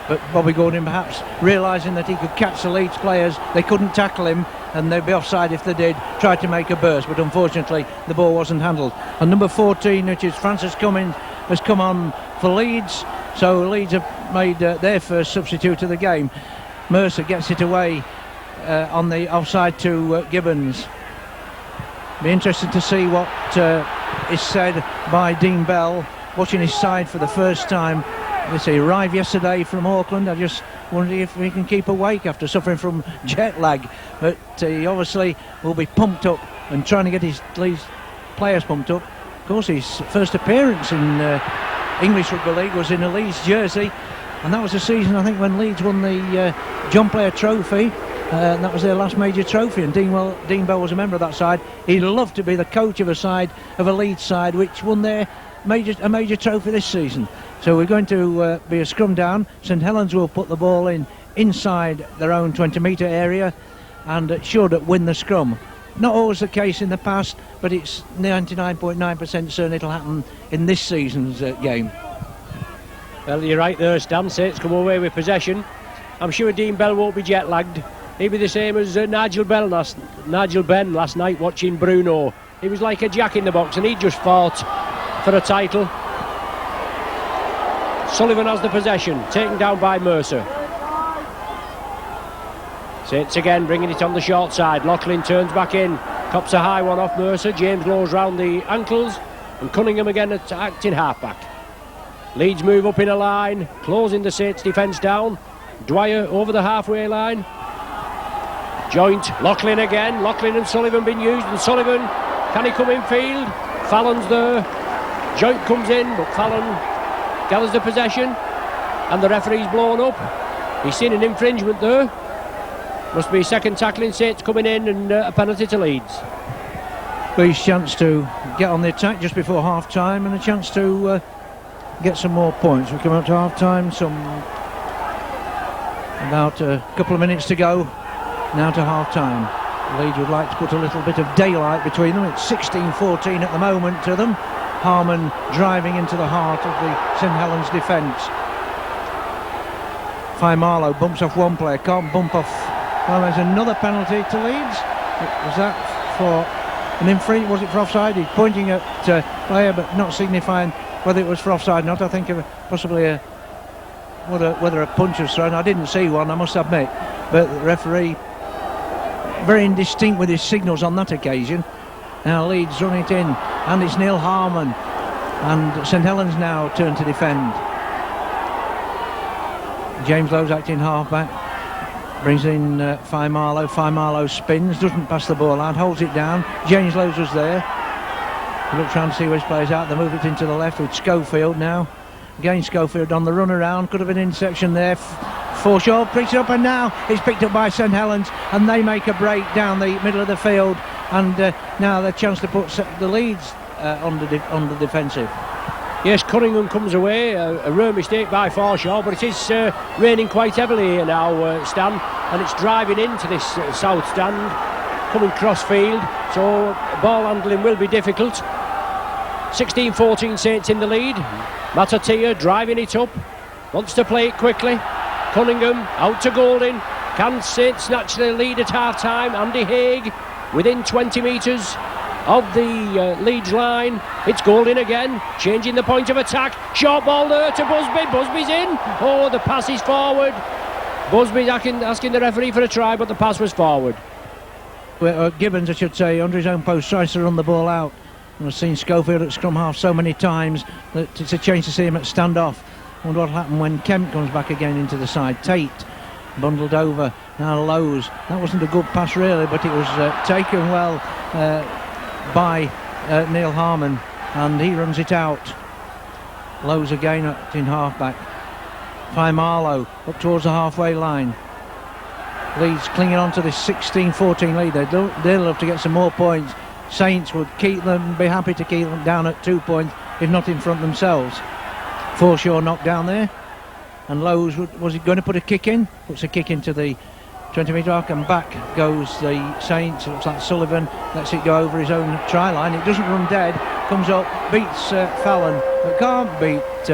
[SPEAKER 1] But Bobby Golding, perhaps realising that he could catch the Leeds players, they couldn't tackle him, and they'd be offside if they did, tried to make a burst, but unfortunately the ball wasn't handled. And number 14, which is Francis Cummins, has come on for Leeds. So Leeds have made their first substitute of the game. Mercer gets it away on the offside to Gibbons. Be interested to see what is said by Dean Bell, watching his side for the first time. He arrived yesterday from Auckland. I just wondered if he can keep awake after suffering from jet lag. But he obviously will be pumped up and trying to get his Leeds players pumped up. Of course, his first appearance in English Rugby League was in a Leeds jersey, and that was the season, I think, when Leeds won the John Player Trophy. And that was their last major trophy, and Dean Bell was a member of that side. He'd love to be the coach of a Leeds side which won their a major trophy this season. So we're going to be a scrum down. St Helens will put the ball in inside their own 20-metre area and should win the scrum. Not always the case in the past, but it's 99.9% certain it'll happen in this season's game.
[SPEAKER 2] Well, you're right there, Stan. Saints come away with possession. I'm sure Dean Bell won't be jet lagged. He'll be the same as Nigel Benn last night watching Bruno. He was like a jack in the box and he just fought for a title. Sullivan has the possession, taken down by Mercer. Saints again bringing it on the short side. Loughlin turns back in, cops a high one off Mercer. James Lowe's round the ankles and Cunningham again acting halfback. Leeds move up in a line, closing the Saints defence down. Dwyer over the halfway line. Joint, Loughlin again. Loughlin and Sullivan being used, and Sullivan, can he come in field? Fallon's there. Joint comes in, but Fallon gathers the possession, and the referee's blown up. He's seen an infringement there. Must be second tackling. Saints coming in, and a penalty to Leeds.
[SPEAKER 1] Leeds' chance to get on the attack just before half time, and a chance to get some more points. We come up to half time, about a couple of minutes to go now to half time. Leeds would like to put a little bit of daylight between them. It's 16-14 at the moment to them. Harmon driving into the heart of the St Helens defence. Marlow bumps off one player, can't bump off. Well, there's another penalty to Leeds. Was that for an infringement? Was it for offside? He's pointing at player but not signifying whether it was for offside or not. I think possibly whether a punch was thrown. I didn't see one, I must admit, but the referee very indistinct with his signals on that occasion. Now Leeds run it in, and it's Neil Harmon, and St Helens now turn to defend. James Lowe's acting halfback, brings in Marlow. Marlow spins, doesn't pass the ball out, holds it down. James Lowe's was there. He looks round to see where he plays out. They move it into the left with Schofield now. Again Schofield on the run around, could have been in section there. Forshaw picks it up, and now it's picked up by St Helens, and they make a break down the middle of the field, and now the chance to put the Leeds on the defensive.
[SPEAKER 2] Yes, Cunningham comes away, a rare mistake by Forshaw, but it is raining quite heavily here now, Stan, and it's driving into this south stand, coming cross field, so ball handling will be difficult. 16-14 Saints in the lead. Matatia driving it up, wants to play it quickly. Cunningham out to Golding. Can Saints snatch the lead at half time? Andy Haig within 20 metres of the Leeds line. It's Golding again, changing the point of attack. Short ball there to Busby. Busby's in. Oh, the pass is forward. Busby's asking the referee for a try, but the pass was forward.
[SPEAKER 1] Well, Gibbons, I should say, under his own post, tries to run the ball out. And I've seen Schofield at scrum half so many times that it's a change to see him at standoff. I wonder what'll happen when Kemp comes back again into the side. Tate bundled over. Now Lowe's. That wasn't a good pass really, but it was taken well by Neil Harmon, and he runs it out. Lowe's again in halfback. Marlow up towards the halfway line. Leeds clinging on to this 16-14 lead. They'd love to get some more points. Saints would be happy to keep them down at 2 points, if not in front themselves. Forshaw knocked down there, and Lowe's was he going to put a kick in? Puts a kick into the 20-metre arc, and back goes the Saints. It looks like Sullivan lets it go over his own try line. It doesn't run dead, comes up, beats Fallon, but can't beat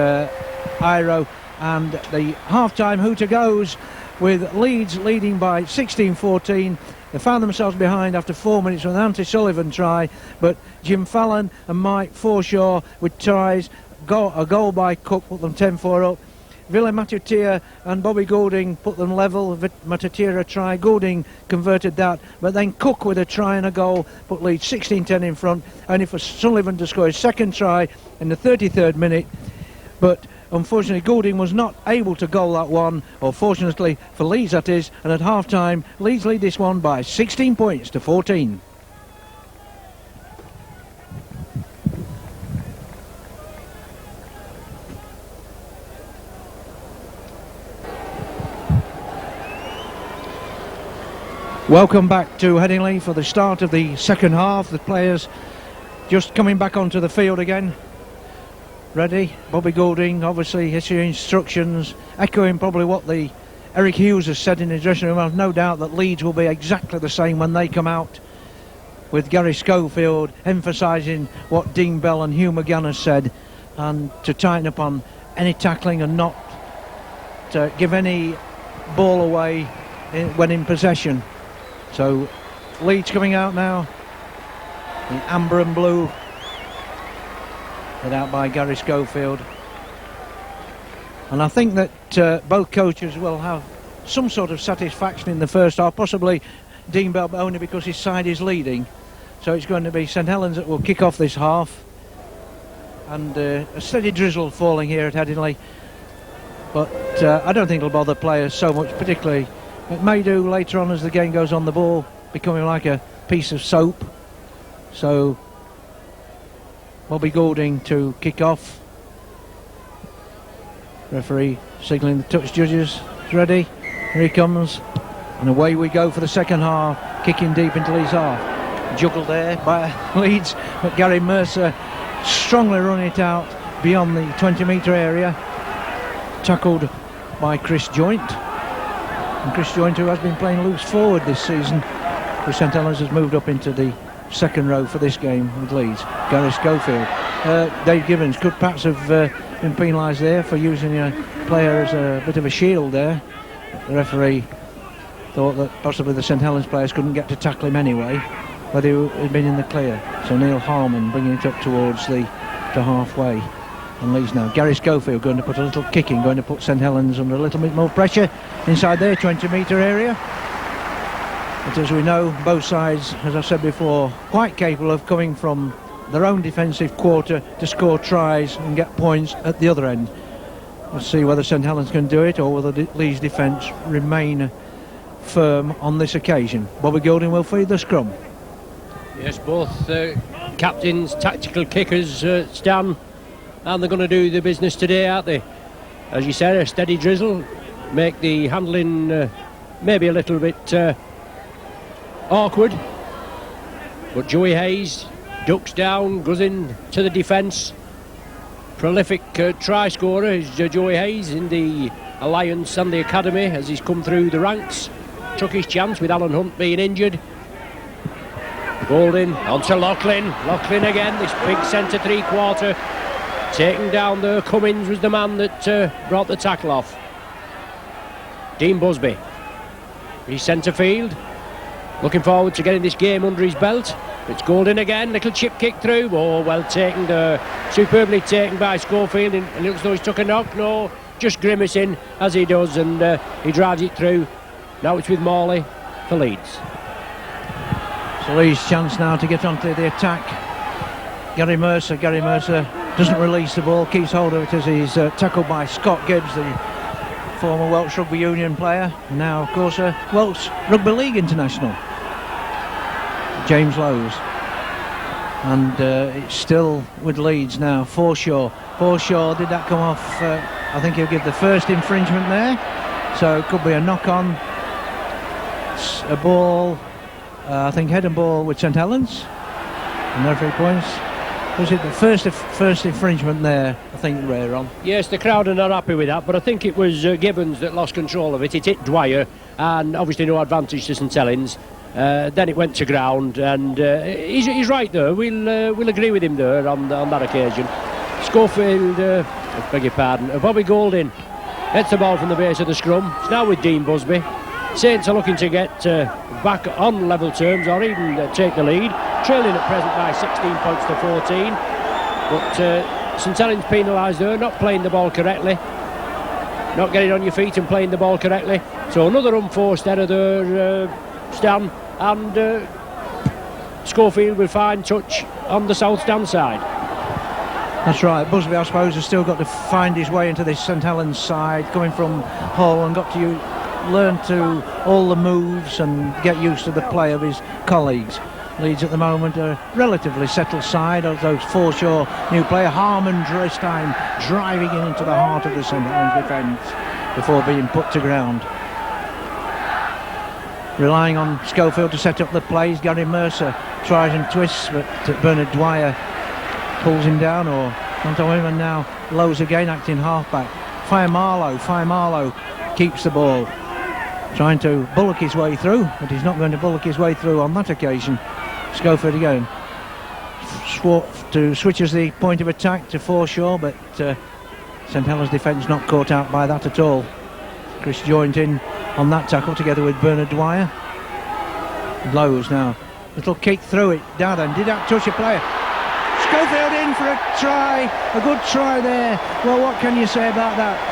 [SPEAKER 1] Iro, and the half-time hooter goes with Leeds leading by 16-14. They found themselves behind after 4 minutes with an anti-Sullivan try, but Jim Fallon and Mike Forshaw with tries. A goal by Cook put them 10-4 up. Ville Matatia and Bobby Goulding put them level. Matatia a try, Goulding converted that, but then Cook with a try and a goal put Leeds 16-10 in front, only for Sullivan to score his second try in the 33rd minute. But unfortunately Goulding was not able to goal that one, or fortunately for Leeds that is, and at half time Leeds lead this one by 16 points to 14. Welcome back to Headingley for the start of the second half. The players just coming back onto the field again. Ready, Bobby Goulding obviously issuing instructions, echoing probably what the Eric Hughes has said in his dressing room, I've no doubt that Leeds will be exactly the same when they come out, with Gary Schofield emphasising what Dean Bell and Hugh McGann has said, and to tighten up on any tackling and not to give any ball away when in possession. So Leeds coming out now in amber and blue, led out by Gary Schofield. And I think that both coaches will have some sort of satisfaction in the first half, possibly Dean Bell, but only because his side is leading. So it's going to be St Helens that will kick off this half, and a steady drizzle falling here at Headingley, but I don't think it'll bother players so much, particularly it may do later on as the game goes on, the ball becoming like a piece of soap. So Bobby Goulding to kick off. Referee signalling the touch judges. He's ready. Here he comes. And away we go for the second half. Kicking deep into Leeds half. Juggled there by Leeds, but Gary Mercer strongly running it out beyond the 20-metre area. Tackled by Chris Joint. And Chris Joint, who has been playing loose forward this season for St Helens, has moved up into the second row for this game with Leeds. Gary Schofield. Dave Gibbons could perhaps have been penalised there for using a player as a bit of a shield there. The referee thought that possibly the St Helens players couldn't get to tackle him anyway, but he had been in the clear. So Neil Harmon bringing it up towards to halfway. And Leeds now. Gary Schofield going to put a little kick in, going to put St Helens under a little bit more pressure inside their 20-metre area. But as we know, both sides, as I've said before, quite capable of coming from their own defensive quarter to score tries and get points at the other end. Let's see whether St Helens can do it, or whether Leeds' defence remain firm on this occasion. Bobby Goulding will feed the scrum.
[SPEAKER 2] Yes, both captains, tactical kickers, Stan, and they're going to do the business today, aren't they? As you said, a steady drizzle, make the handling maybe a little bit awkward. But Joey Hayes ducks down, goes in to the defence. Prolific try scorer is Joey Hayes in the Alliance and the Academy as he's come through the ranks. Took his chance with Alan Hunt being injured. Goulding onto Loughlin. Loughlin again, this big centre three-quarter. Taking down the Cummins was the man that brought the tackle off. Dean Busby. He's centre field. Looking forward to getting this game under his belt. It's Goulding again, little chip kick through. Oh, well taken, superbly taken by Schofield. And it looks as though he's took a knock. No, just grimacing as he does, and he drives it through. Now it's with Morley for Leeds.
[SPEAKER 1] So Leeds' chance now to get onto the attack. Gary Mercer doesn't release the ball, keeps hold of it as he's tackled by Scott Gibbs, the former Welsh Rugby Union player, and now of course a Welsh Rugby League international, James Lowes. And it's still with Leeds now. Forshaw, did that come off? I think he'll give the first infringement there, so it could be a knock-on. It's a ball, I think head and ball with St Helens, and no 3 points. Was it the first infringement there, I think, Ray, on?
[SPEAKER 2] Yes, the crowd are not happy with that, but I think it was Gibbons that lost control of it. It hit Dwyer, and obviously no advantage to St Helens. Then it went to ground, and he's right there. We'll agree with him there on that occasion. Schofield, I beg your pardon, Bobby Goulding hits the ball from the base of the scrum. It's now with Dean Busby. Saints are looking to get back on level terms, or even take the lead. Trailing at present by 16 points to 14. But St Helens penalised there, not playing the ball correctly. Not getting on your feet and playing the ball correctly. So another unforced error there, Stan. And Schofield will find touch on the South Stand side.
[SPEAKER 1] That's right. Busby, I suppose, has still got to find his way into this St Helens side, coming from Hull, and got to learn to all the moves and get used to the play of his colleagues. Leeds at the moment a relatively settled side, although Forshaw, new player, Harmon this time driving into the heart of the St Helens defence before being put to ground. Relying on Schofield to set up the plays. Gary Mercer tries and twists, but Bernard Dwyer pulls him down or onto him, and now Lowe's again acting halfback. Fire Marlow keeps the ball. trying to bullock his way through, but he's not going to bullock his way through on that occasion. Schofield again switches the point of attack to foreshore, but St Helens defence not caught out by that at all. Chris joined in on that tackle together with Bernard Dwyer. Lowe's now, little kick through it, Darden, did that touch a player? Schofield in for a try, a good try there. Well, what can you say about that?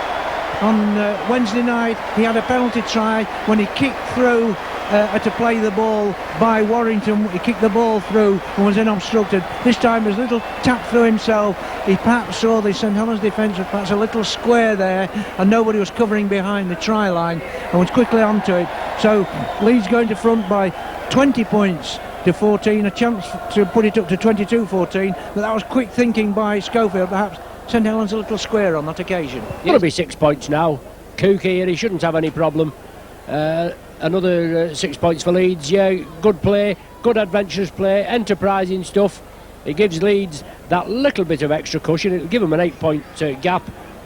[SPEAKER 1] On Wednesday night he had a penalty try when he kicked through to play the ball by Warrington. He kicked the ball through and was unobstructed. This time there's a little tap through himself. He perhaps saw the St Helens defence was perhaps a little square there and nobody was covering behind the try line and was quickly onto it. So Leeds going to front by 20 points to 14, a chance to put it up to 22-14, but that was quick thinking by Schofield. Perhaps St Helens a little square on that occasion.
[SPEAKER 2] It'll be 6 points now. Cook here, he shouldn't have any problem. Another 6 points for Leeds. Yeah, good play, good adventurous play, enterprising stuff. It gives Leeds that little bit of extra cushion. It'll give them an 8-point gap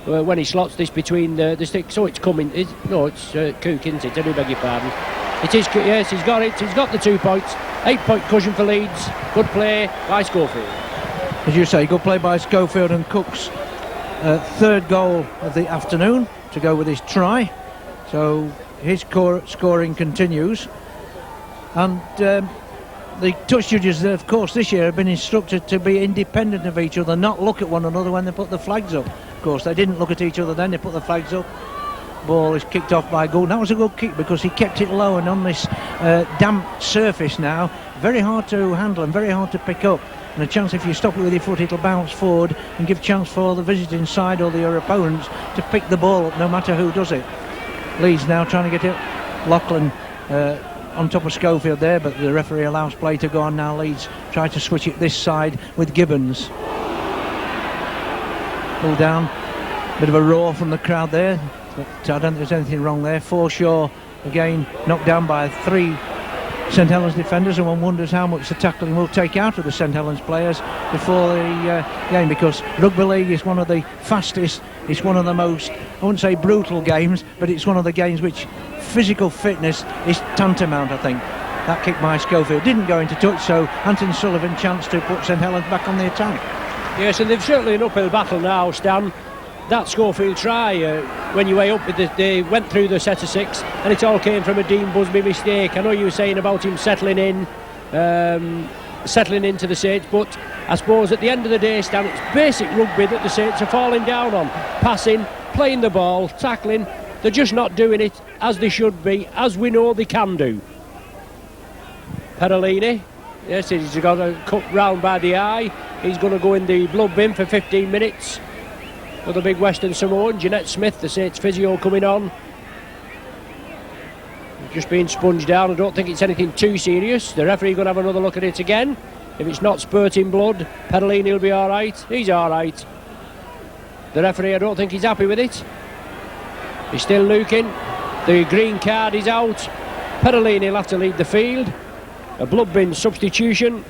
[SPEAKER 2] when he slots this between the sticks. So it's coming. It's Cook, isn't it? I do beg your pardon. It is, yes, he's got it. He's got the 2 points. 8-point cushion for Leeds. Good play by Schofield.
[SPEAKER 1] As you say, good play by Schofield, and Cook's third goal of the afternoon to go with his try. So his scoring continues. And the touch judges, of course, this year have been instructed to be independent of each other, not look at one another when they put the flags up. Of course, they didn't look at each other then, they put the flags up. Ball is kicked off by Gould. That was a good kick because he kept it low and on this damp surface now. Very hard to handle and very hard to pick up. And a chance, if you stop it with your foot, it'll bounce forward and give chance for the visiting side or your opponents to pick the ball up no matter who does it. Leeds now trying to get it. Lachlan on top of Schofield there, but the referee allows play to go on now. Leeds try to switch it this side with Gibbons. Pull down. Bit of a roar from the crowd there. But I don't think there's anything wrong there. Foreshore again knocked down by 3 St Helens defenders, and one wonders how much the tackling will take out of the St Helens players before the game, because rugby league is one of the fastest, it's one of the most, I wouldn't say brutal games, but it's one of the games which physical fitness is tantamount. I think that kick by Schofield didn't go into touch, so Anthony Sullivan chance to put St Helens back on the attack.
[SPEAKER 2] Yes, and they've certainly an uphill battle now, Stan. That Schofield try, when you weigh up, they went through the set of 6 and it all came from a Dean Busby mistake. I know you were saying about him settling into the Saints, but I suppose at the end of the day, Stan, it's basic rugby that the Saints are falling down on. Passing, playing the ball, tackling. They're just not doing it as they should be, as we know they can do. Perolini, yes, he's got a cut round by the eye. He's going to go in the blood bin for 15 minutes. For the big Western Samoan, Jeanette Smith, the Saints physio, coming on. Just being sponged down. I don't think it's anything too serious. The referee going to have another look at it again. If it's not spurting blood, Perolini will be all right. He's all right. The referee, I don't think he's happy with it. He's still looking. The green card is out. Perolini will have to lead the field. A blood bin substitution.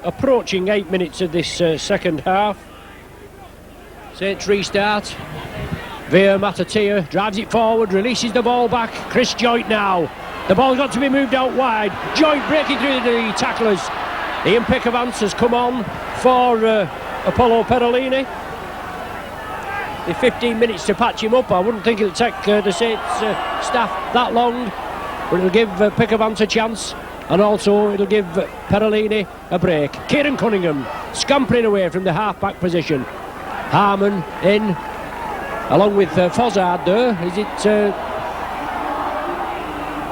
[SPEAKER 2] Approaching 8 minutes of this second half. Saints restart. Veer Matatea drives it forward, releases the ball back. Chris Joint now. The ball's got to be moved out wide. Joint breaking through the tacklers. Ian Pickavance has come on for Apollo Perolini. The 15 minutes to patch him up. I wouldn't think it'll take the Saints staff that long, but it'll give Pickavance a chance. And also it'll give Perolini a break. Kieran Cunningham scampering away from the half-back position. Harmon in, along with Fozzard there. Is it...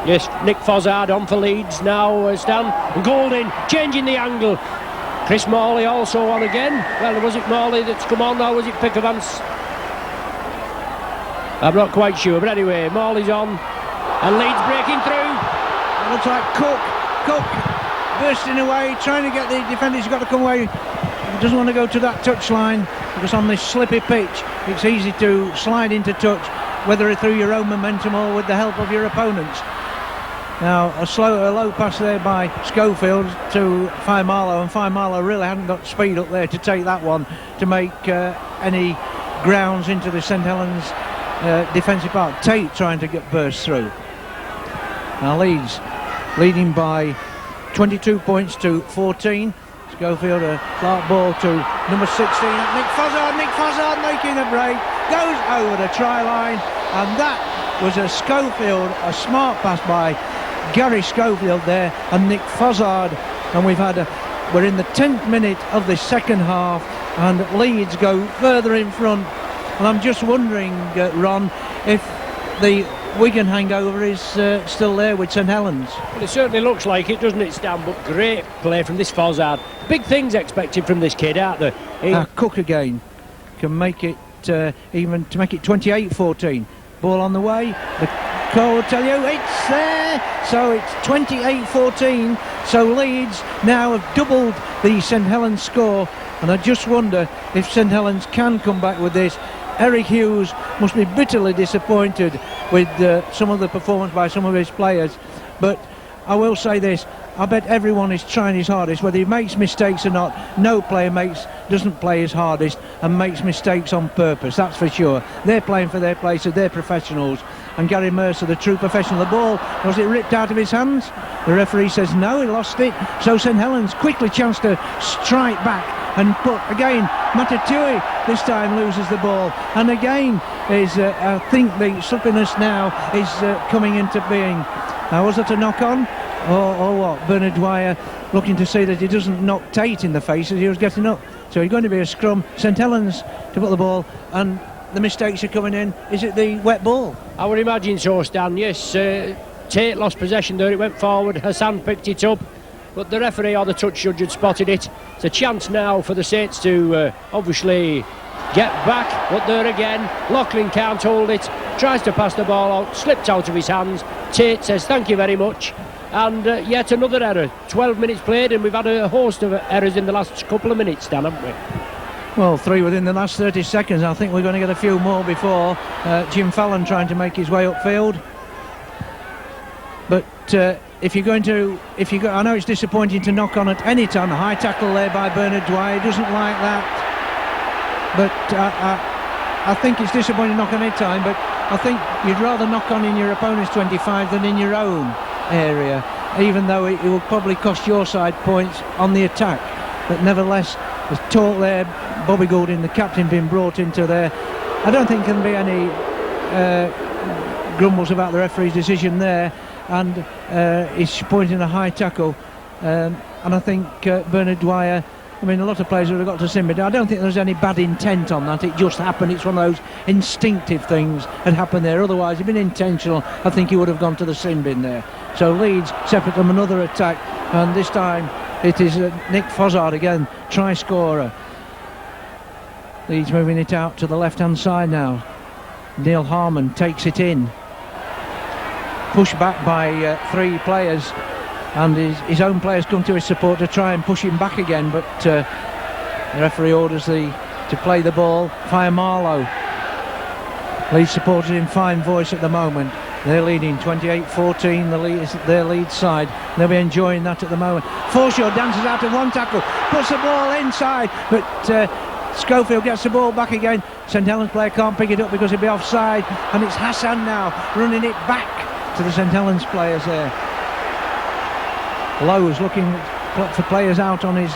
[SPEAKER 2] yes, Nick Fozzard on for Leeds now, Stan. Golding, changing the angle. Chris Morley also on again. Well, was it Morley that's come on, or was it Pickavance? I'm not quite sure, but anyway, Morley's on. And Leeds breaking through.
[SPEAKER 1] It looks like Cook bursting away, trying to get the defender. He's got to come away. He doesn't want to go to that touchline because on this slippy pitch it's easy to slide into touch, whether through your own momentum or with the help of your opponents. Now a low pass there by Schofield to Faimalo, and Faimalo really hadn't got speed up there to take that one to make any grounds into the St Helens defensive part. Tate trying to burst through. Now Leeds leading by 22 points to 14. Schofield, a Clark ball to number 16, Nick Fozzard. Nick Fozzard making a break, goes over the try line, and that was a smart pass by Gary Schofield there, and Nick Fozzard. And we're in the 10th minute of the second half, and Leeds go further in front. And I'm just wondering, Ron, if the Wigan hangover is still there with St Helens.
[SPEAKER 2] Well, it certainly looks like it, doesn't it, Stan? But great play from this Fozzard. Big things expected from this kid, aren't there?
[SPEAKER 1] Cook again can make it even to make it 28-14. Ball on the way. The call will tell you it's there. So it's 28-14. So Leeds now have doubled the St Helens score, and I just wonder if St Helens can come back with this. Eric Hughes must be bitterly disappointed with some of the performance by some of his players, but I will say this: I bet everyone is trying his hardest, whether he makes mistakes or not. No player doesn't play his hardest and makes mistakes on purpose, that's for sure. They're playing for their places, they're professionals. And Gary Mercer, the true professional, the ball, was it ripped out of his hands? The referee says no, he lost it. So St Helens quickly chance to strike back and put again. Matatui this time loses the ball, and again is I think the suppiness now is coming into being. Now, was it a knock on or what? Bernard Dwyer looking to see that he doesn't knock Tate in the face as he was getting up. So it's going to be a scrum. St Helens to put the ball, and the mistakes are coming in. Is it the wet ball?
[SPEAKER 2] I would imagine so, Stan. Yes, Tate lost possession there. It went forward. Hassan picked it up, but the referee or the touch judge had spotted it. It's a chance now for the Saints to obviously get back, but there again, Loughlin can't hold it, tries to pass the ball out, slipped out of his hands. Tate says thank you very much, and yet another error. 12 minutes played, and we've had a host of errors in the last couple of minutes, Dan, haven't we?
[SPEAKER 1] Well, 3 within the last 30 seconds. I think we're going to get a few more before Jim Fallon trying to make his way upfield. But I know it's disappointing to knock on at any time. A high tackle there by Bernard Dwyer, doesn't like that. But I think it's disappointing to knock on any time, but I think you'd rather knock on in your opponent's 25 than in your own area, even though it will probably cost your side points on the attack. But nevertheless, there's talk there, Bobby Goulding, the captain, being brought into there. I don't think there can be any grumbles about the referee's decision there, and he's pointing a high tackle, and I think Bernard Dwyer, I mean, a lot of players would have got to sin, but I don't think there's any bad intent on that. It just happened. It's one of those instinctive things that happened there. Otherwise, if it'd been intentional, I think he would have gone to the sin bin there. So Leeds separate from another attack, and this time it is Nick Fozzard again, try scorer. Leeds moving it out to the left-hand side now. Neil Harmon takes it in. Pushed back by 3 players, and his own players come to his support to try and push him back again, but the referee orders to play the ball. Fire Marlowe. Leeds supporters in fine voice at the moment. They're leading 28-14, their lead side. They'll be enjoying that at the moment. Forshaw dances out of one tackle, puts the ball inside, but Schofield gets the ball back again. St Helens player can't pick it up because he'll be offside, and it's Hassan now running it back to the St Helens players there. Lowe's looking for players out on his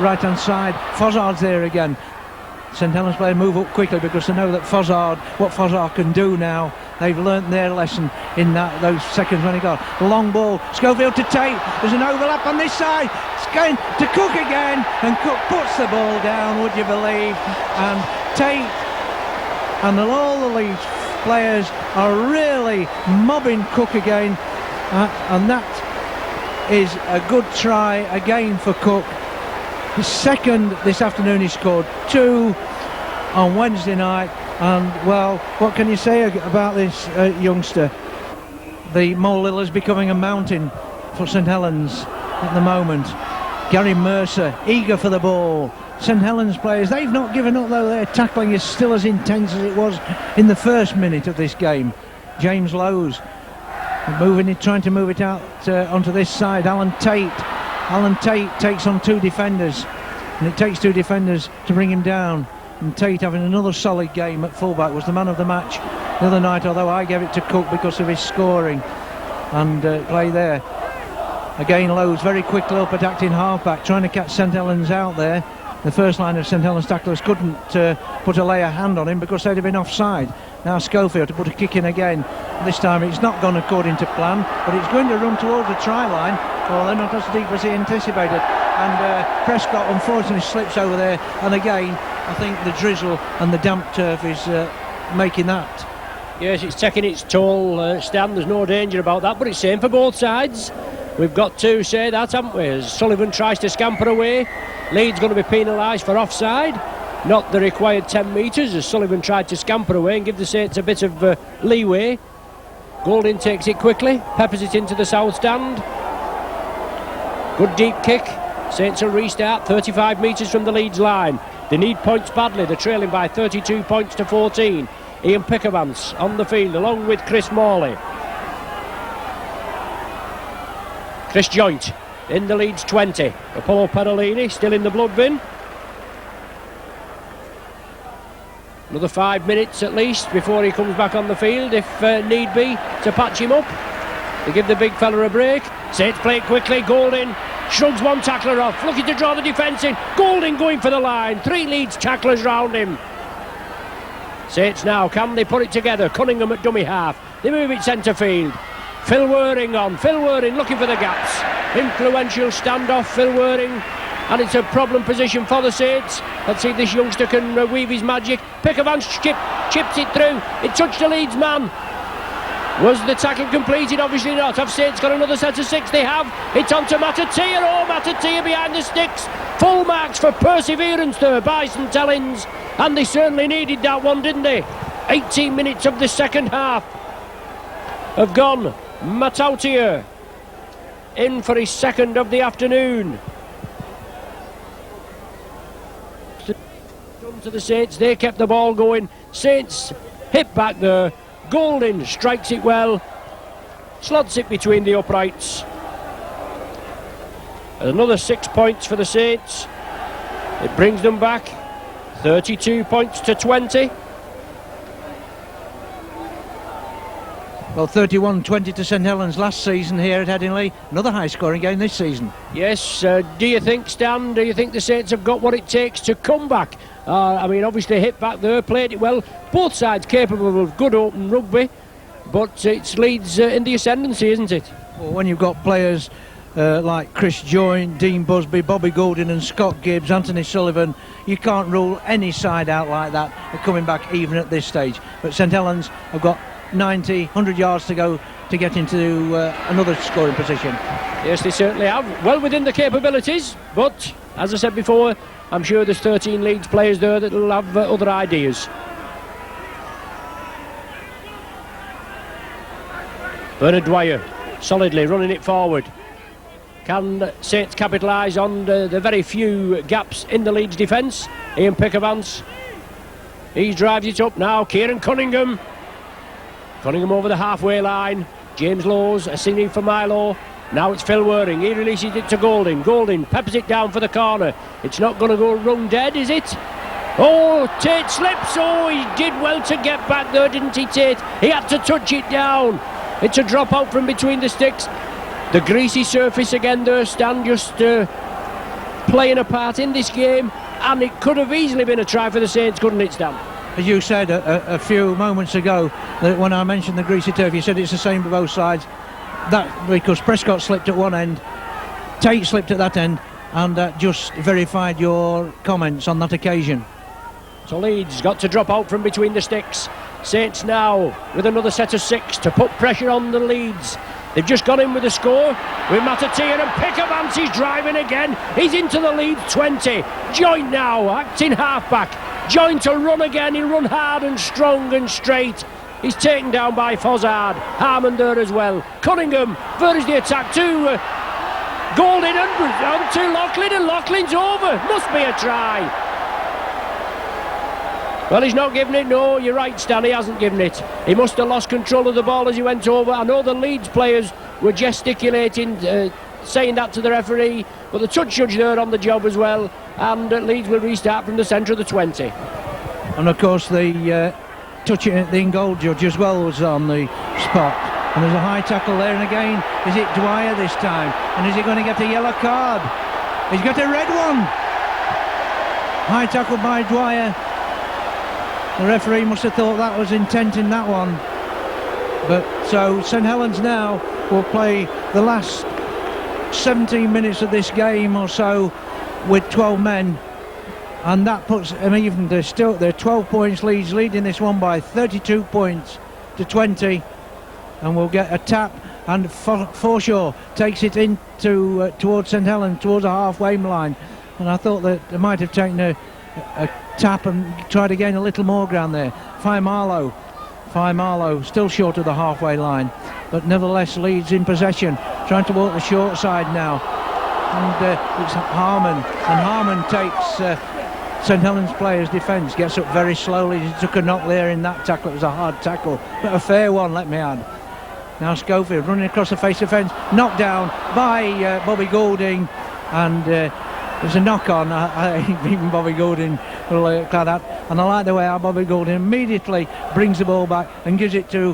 [SPEAKER 1] right hand side. Fozzard's there again. St Helens players move up quickly because they know that what Fozzard can do now. They've learnt their lesson in those seconds when he got the long ball. Schofield to Tate. There's an overlap on this side. It's going to Cook again, and Cook puts the ball down, would you believe? And Tate and all the Leeds players are really mobbing Cook again, and that is a good try again for Cook. His second this afternoon. He scored 2 on Wednesday night, and well, what can you say about this youngster? The molehill is becoming a mountain for St Helens at the moment. Gary Mercer eager for the ball. St Helens players, they've not given up though. Their tackling is still as intense as it was in the first minute of this game. James Lowes Trying to move it out onto this side. Alan Tate takes on two defenders, and it takes two defenders to bring him down. And Tate, having another solid game at fullback, was the man of the match the other night, although I gave it to Cook because of his scoring and play there. Again, Lowe's very quickly up at acting halfback, trying to catch St Helens out there. The first line of St Helens tacklers couldn't put a lay a hand on him because they'd have been offside. Now Schofield to put a kick in again. This time it's not gone according to plan, but it's going to run towards the try line. Well, they're not as deep as he anticipated. And Prescott unfortunately slips over there. And again, I think the drizzle and the damp turf is making that.
[SPEAKER 2] Yes, it's taking its toll, Stan. There's no danger about that, but it's same for both sides. We've got to say that, haven't we? As Sullivan tries to scamper away, Leeds going to be penalised for offside. Not the required 10 metres, as Sullivan tried to scamper away and give the Saints a bit of leeway. Golding takes it quickly, peppers it into the south stand. Good deep kick. Saints will restart 35 metres from the Leeds line. They need points badly. They're trailing by 32 points to 14. Ian Pickervance on the field along with Chris Morley. Chris Joint in the Leeds 20. Apollo Perolini still in the blood bin. Another 5 minutes at least before he comes back on the field if need be to patch him up. They give the big fella a break. Saints play it quickly. Golding shrugs one tackler off, looking to draw the defence in. Golding going for the line. 3 Leeds tacklers round him. Saints now, can they put it together? Cunningham at dummy half. They move it centre field. Phil Waring on. Phil Waring looking for the gaps. Influential standoff, Phil Waring. And it's a problem position for the Saints. Let's see if this youngster can weave his magic. Pickervance chips it through. It touched the Leeds man. Was the tackle completed? Obviously not. Have Saints got another set of 6? They have. It's on to Matatier. Oh, Matatier behind the sticks. Full marks for perseverance there by St Helens. And they certainly needed that one, didn't they? 18 minutes of the second half have gone. Matatier in for his second of the afternoon. To the Saints, they kept the ball going. Saints hit back there. Golding strikes it well, slots it between the uprights. Another 6 points for the Saints. It brings them back 32 points to 20.
[SPEAKER 1] Well, 31-20 to St Helens last season here at Headingley. Another high-scoring game this season.
[SPEAKER 2] Yes, do you think, Stan, do you think the Saints have got what it takes to come back? I mean, obviously hit back there, played it well. Both sides capable of good open rugby, but it's Leeds in the ascendancy, isn't it?
[SPEAKER 1] Well, when you've got players like Chris Joynt, Dean Busby, Bobby Golding and Scott Gibbs, Anthony Sullivan, you can't rule any side out like that coming back even at this stage. But St Helens have got 90, 100 yards to go to get into another scoring position.
[SPEAKER 2] Yes, they certainly have. Well within the capabilities, but as I said before, I'm sure there's 13 Leeds players there that will have other ideas. Bernard Dwyer solidly running it forward. Can Saints capitalise on the very few gaps in the Leeds defence? Ian Pickervance, he drives it up now. Kieran Cunningham over the halfway line. James Lowes, a singing for Milo. Now it's Phil Waring. He releases it to Golding. Golding peppers it down for the corner. It's not going to go run dead, is it? Oh, Tate slips. Oh, he did well to get back there, didn't he, Tate? He had to touch it down. It's a drop out from between the sticks. The greasy surface again there, Stan, just playing a part in this game. And it could have easily been a try for the Saints, couldn't it, Stan?
[SPEAKER 1] As you said a few moments ago, that when I mentioned the greasy turf, you said it's the same for both sides. That because Prescott slipped at one end, Tate slipped at that end, and that just verified your comments on that occasion.
[SPEAKER 2] So Leeds got to drop out from between the sticks. Saints now with another set of 6 to put pressure on the Leeds. They've just gone in with a score with Matatier, and Pickervance is driving again. He's into the Leeds 20. Joint now acting halfback. Joint to run again. He'll run hard and strong and straight. He's taken down by Fozzard. Harmon there as well. Cunningham, where is the attack to Golding and on to Loughlin, and Loughlin's over. Must be a try. Well, he's not given it. No, you're right, Stan. He hasn't given it. He must have lost control of the ball as he went over. I know the Leeds players were gesticulating, saying that to the referee, but the touch judge there on the job as well, and Leeds will restart from the centre of the 20.
[SPEAKER 1] And of course the touching at the in-goal judge as well was on the spot. And there's a high tackle there, and again, is it Dwyer this time? And is he going to get a yellow card? He's got a red one. High tackle by Dwyer. The referee must have thought that was intent in that one. But so St Helens now will play the last 17 minutes of this game or so with 12 men, and that puts them even. They're 12 points Leeds, leading this one by 32 points to 20, and we'll get a tap, and Forshaw takes it into towards St Helens, towards the halfway line, and I thought that they might have taken a tap and tried to gain a little more ground there. Marlow still short of the halfway line, but nevertheless Leeds in possession, trying to walk the short side now, and it's Harmon, and Harmon takes St Helens player's defence, gets up very slowly. He took a knock there in that tackle. It was a hard tackle, but a fair one, let me add. Now Schofield running across the face of the fence, knocked down by Bobby Goulding, and there's a knock on. Even Bobby Goulding will clad that, and I like the way how Bobby Goulding immediately brings the ball back and gives it to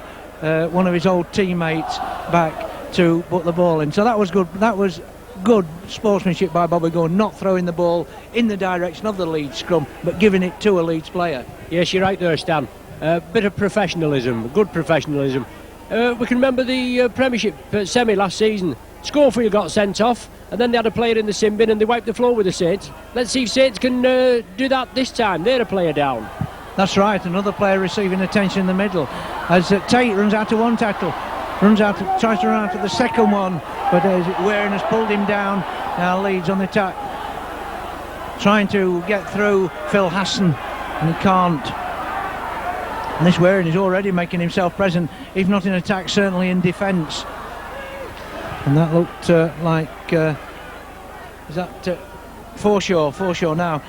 [SPEAKER 1] one of his old teammates back to put the ball in. So that was good. That was good sportsmanship by Bobby Goulding, not throwing the ball in the direction of the Leeds scrum, but giving it to a Leeds player.
[SPEAKER 2] Yes, you're right there, Stan. A bit of professionalism, good professionalism. We can remember the Premiership semi last season. Schofield got sent off, and then they had a player in the sin bin and they wiped the floor with the Saints. Let's see if Saints can do that this time. They're a player down. That's right, another player receiving attention in the middle as Tate runs out to one tackle, tries to run out to the second one, but Waring has pulled him down. Now Leeds on the attack, trying to get through Phil Hassan, and he can't. And this Waring is already making himself present, if not in attack, certainly in defence. And that looked like is that Forshaw now.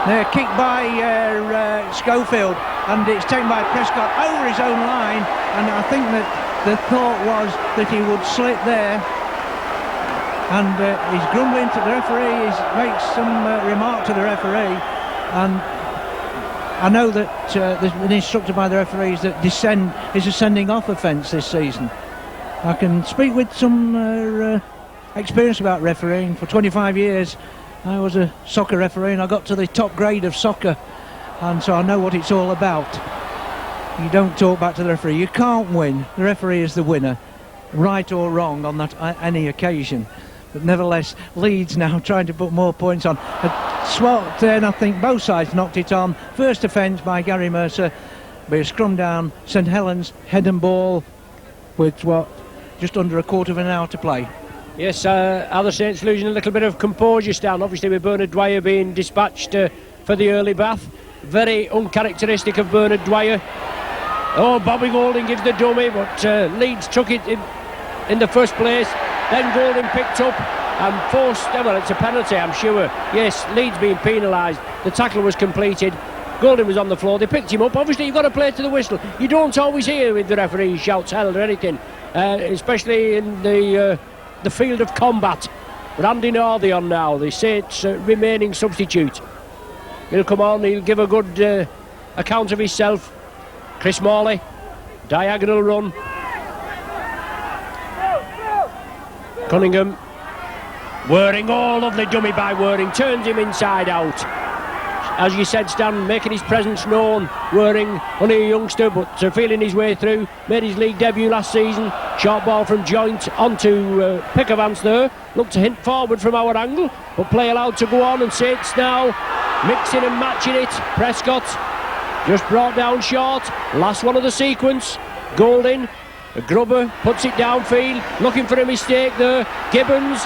[SPEAKER 2] They're kicked by Schofield, and it's taken by Prescott over his own line, and I think that the thought was that he would slip there, and he's grumbling to the referee. He makes some remark to the referee, and I know that there's been instructed by the referees that descend is a sending off offence this season. I can speak with some experience about refereeing. For 25 years I was a soccer referee, and I got to the top grade of soccer, and so I know what it's all about. You don't talk back to the referee. You can't win. The referee is the winner, right or wrong on that any occasion. But nevertheless, Leeds now trying to put more points on. A swat there, and I think both sides knocked it on. First offence by Gary Mercer, but a scrum down. St Helens head and ball with just under a quarter of an hour to play. Yes, other Saints losing a little bit of composure, Stan. Obviously with Bernard Dwyer being dispatched for the early bath. Very uncharacteristic of Bernard Dwyer. Oh, Bobby Goulding gives the dummy, but Leeds took it in the first place. Then Goulding picked up and forced, well, it's a penalty, I'm sure. Yes, Leeds being penalised. The tackle was completed. Goulding was on the floor. They picked him up. Obviously, you've got to play to the whistle. You don't always hear with the referee shouts held or anything, especially in the field of combat. Randy Northey on now, the Saints remaining substitute. He'll come on, he'll give a good account of himself. Chris Morley, diagonal run. Cunningham, Waring, oh lovely dummy by Waring, turns him inside out. As you said, Stan, making his presence known. Waring, only a youngster, but feeling his way through. Made his league debut last season. Short ball from Joint onto Pickervance there. Looked to hint forward from our angle, but play allowed to go on, and Saints now mixing and matching it. Prescott just brought down short. Last one of the sequence. Goulding, Grubber puts it downfield, looking for a mistake there. Gibbons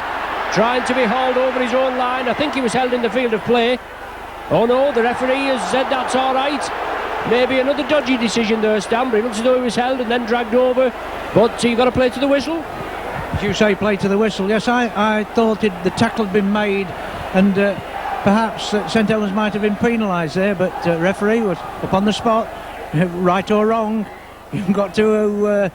[SPEAKER 2] trying to be hauled over his own line. I think he was held in the field of play. Oh no, the referee has said that's all right. Maybe another dodgy decision there, Stan, but it looks as though he was held and then dragged over. But you've got to play to the whistle. As you say, play to the whistle. Yes, I thought the tackle had been made, and
[SPEAKER 1] perhaps St Helens might have been penalised there, but referee was up on the spot. Right or wrong, you've got to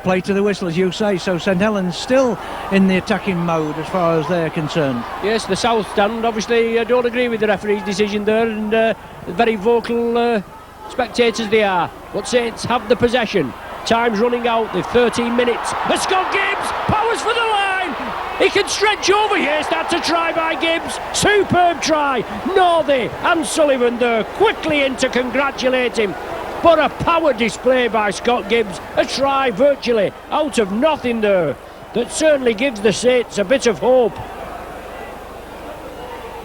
[SPEAKER 1] play to the whistle, as you say. So St Helens still in the attacking mode as far as they're concerned.
[SPEAKER 2] Yes, the South Stand obviously don't agree with the referee's decision there, and very vocal spectators they are. But Saints have the possession. Time's running out. They've 13 minutes. But Scott Gibbs powers for the line. He can stretch over. Yes, that's a try by Gibbs. Superb try. Northey and Sullivan there quickly in to congratulate him. But a power display by Scott Gibbs. A try virtually out of nothing there. That certainly gives the Saints a bit of hope.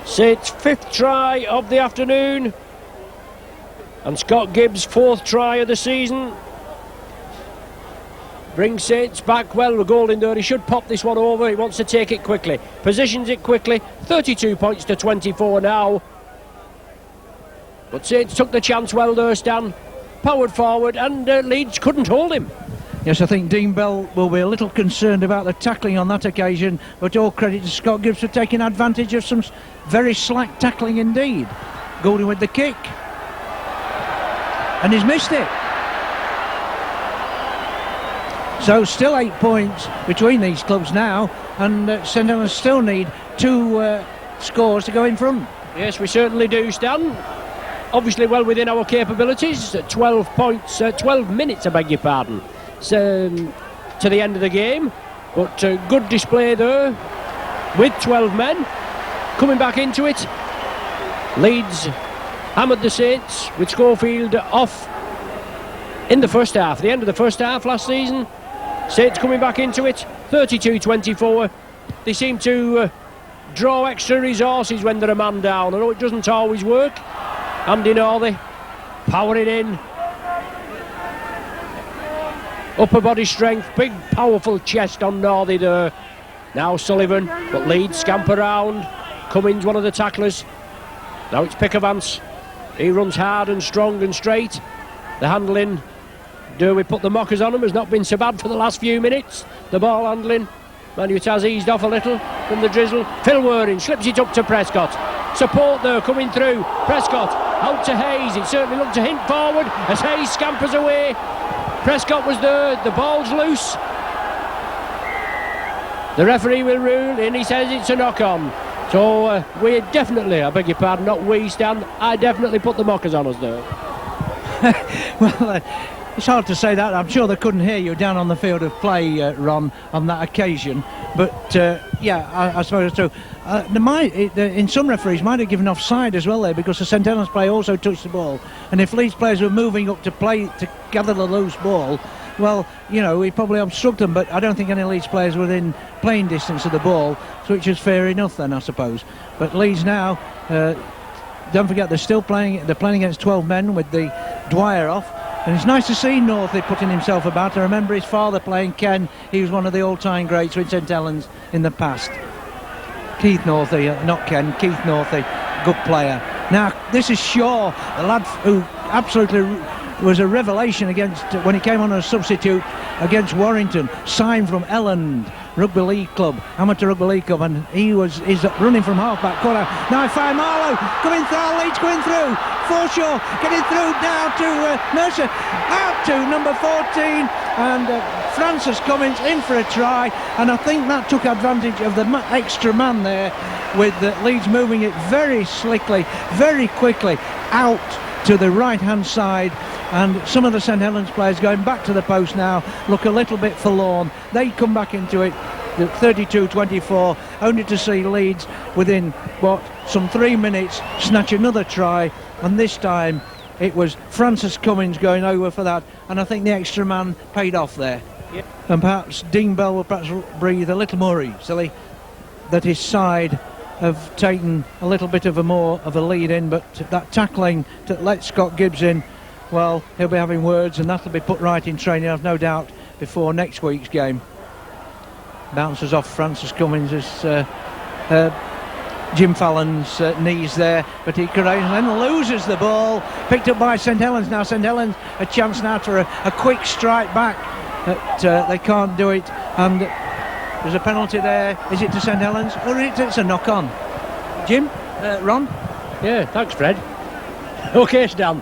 [SPEAKER 2] Saints' 5th try of the afternoon. And Scott Gibbs' 4th try of the season. Brings Saints back well. With goal in there. He should pop this one over. He wants to take it quickly. Positions it quickly. 32 points to 24 now. But Saints took the chance well there, Stan. Powered forward, and Leeds couldn't hold him.
[SPEAKER 1] Yes, I think Dean Bell will be a little concerned about the tackling on that occasion, but all credit to Scott Gibbs for taking advantage of some very slack tackling indeed. Goulding with the kick, and he's missed it. So still 8 points between these clubs now, and St Helens still need 2 scores to go in front.
[SPEAKER 2] Yes, we certainly do, Stan. Obviously well within our capabilities. 12 points, 12 minutes, I beg your pardon, to the end of the game. But good display there with 12 men coming back into it. Leeds hammered the Saints with Schofield off in the first half, the end of the first half last season. Saints coming back into it, 32-24. They seem to draw extra resources when they're a man down. I know it doesn't always work. Andy Northey powering in. Upper body strength, big powerful chest on Northey there. Now Sullivan, but Leeds scamper round. Cummins, one of the tacklers. Now it's Pickavance. He runs hard and strong and straight. The handling, do we put the mockers on him, has not been so bad for the last few minutes. The ball handling, Manu has eased off a little from the drizzle. Phil Waring slips it up to Prescott. Support there coming through. Prescott out to Hayes. It certainly looked to hint forward as Hayes scampers away. Prescott was there. The ball's loose. The referee will rule and he says it's a knock-on. So we definitely, I beg your pardon, not we, Stan, I definitely put the mockers on us there.
[SPEAKER 1] Well, it's hard to say that. I'm sure they couldn't hear you down on the field of play, Ron, on that occasion. But yeah, I suppose it's true. In some referees might have given offside as well there, because the St Helens player also touched the ball. And if Leeds players were moving up to play to gather the loose ball, well, you know, he probably obstructed them. But I don't think any Leeds players were within playing distance of the ball, which is fair enough then, I suppose. But Leeds now, don't forget, they're still playing. They're playing against 12 men with the Dwyer off. And it's nice to see Northey putting himself about. I remember his father playing Ken. He was one of the all-time greats with St Helens in the past. Keith Northey, not Ken, Keith Northey, good player. Now, this is Shaw, the lad who absolutely was a revelation against when he came on as a substitute against Warrington, signed from Elland Rugby League Club, amateur rugby league club, and he's running from half-back corner. Now find Marlowe coming through, Leeds going through, Forshaw getting through now to Mercer, out to number 14, and Francis Cummins in for a try, and I think that took advantage of the extra man there, with Leeds moving it very slickly, very quickly out to the right hand side, and some of the St Helens players going back to the post now look a little bit forlorn. They come back into it, 32-24, only to see Leeds within some 3 minutes snatch another try, and this time it was Francis Cummins going over for that, and I think the extra man paid off there. Yep. And perhaps Dean Bell will perhaps breathe a little more easily that his side have taken a little bit of a lead in, but that tackling to let Scott Gibbs in, well, he'll be having words, and that'll be put right in training, I've no doubt, before next week's game. Bounces off Francis Cummins as Jim Fallon's knees there, but he courageously then loses the ball, picked up by St Helens. Now St Helens a chance now for a quick strike back, but they can't do it, and there's a penalty there. Is it to St Helens, or is it a knock-on? Jim? Ron?
[SPEAKER 2] Yeah, thanks, Fred. OK, Stan.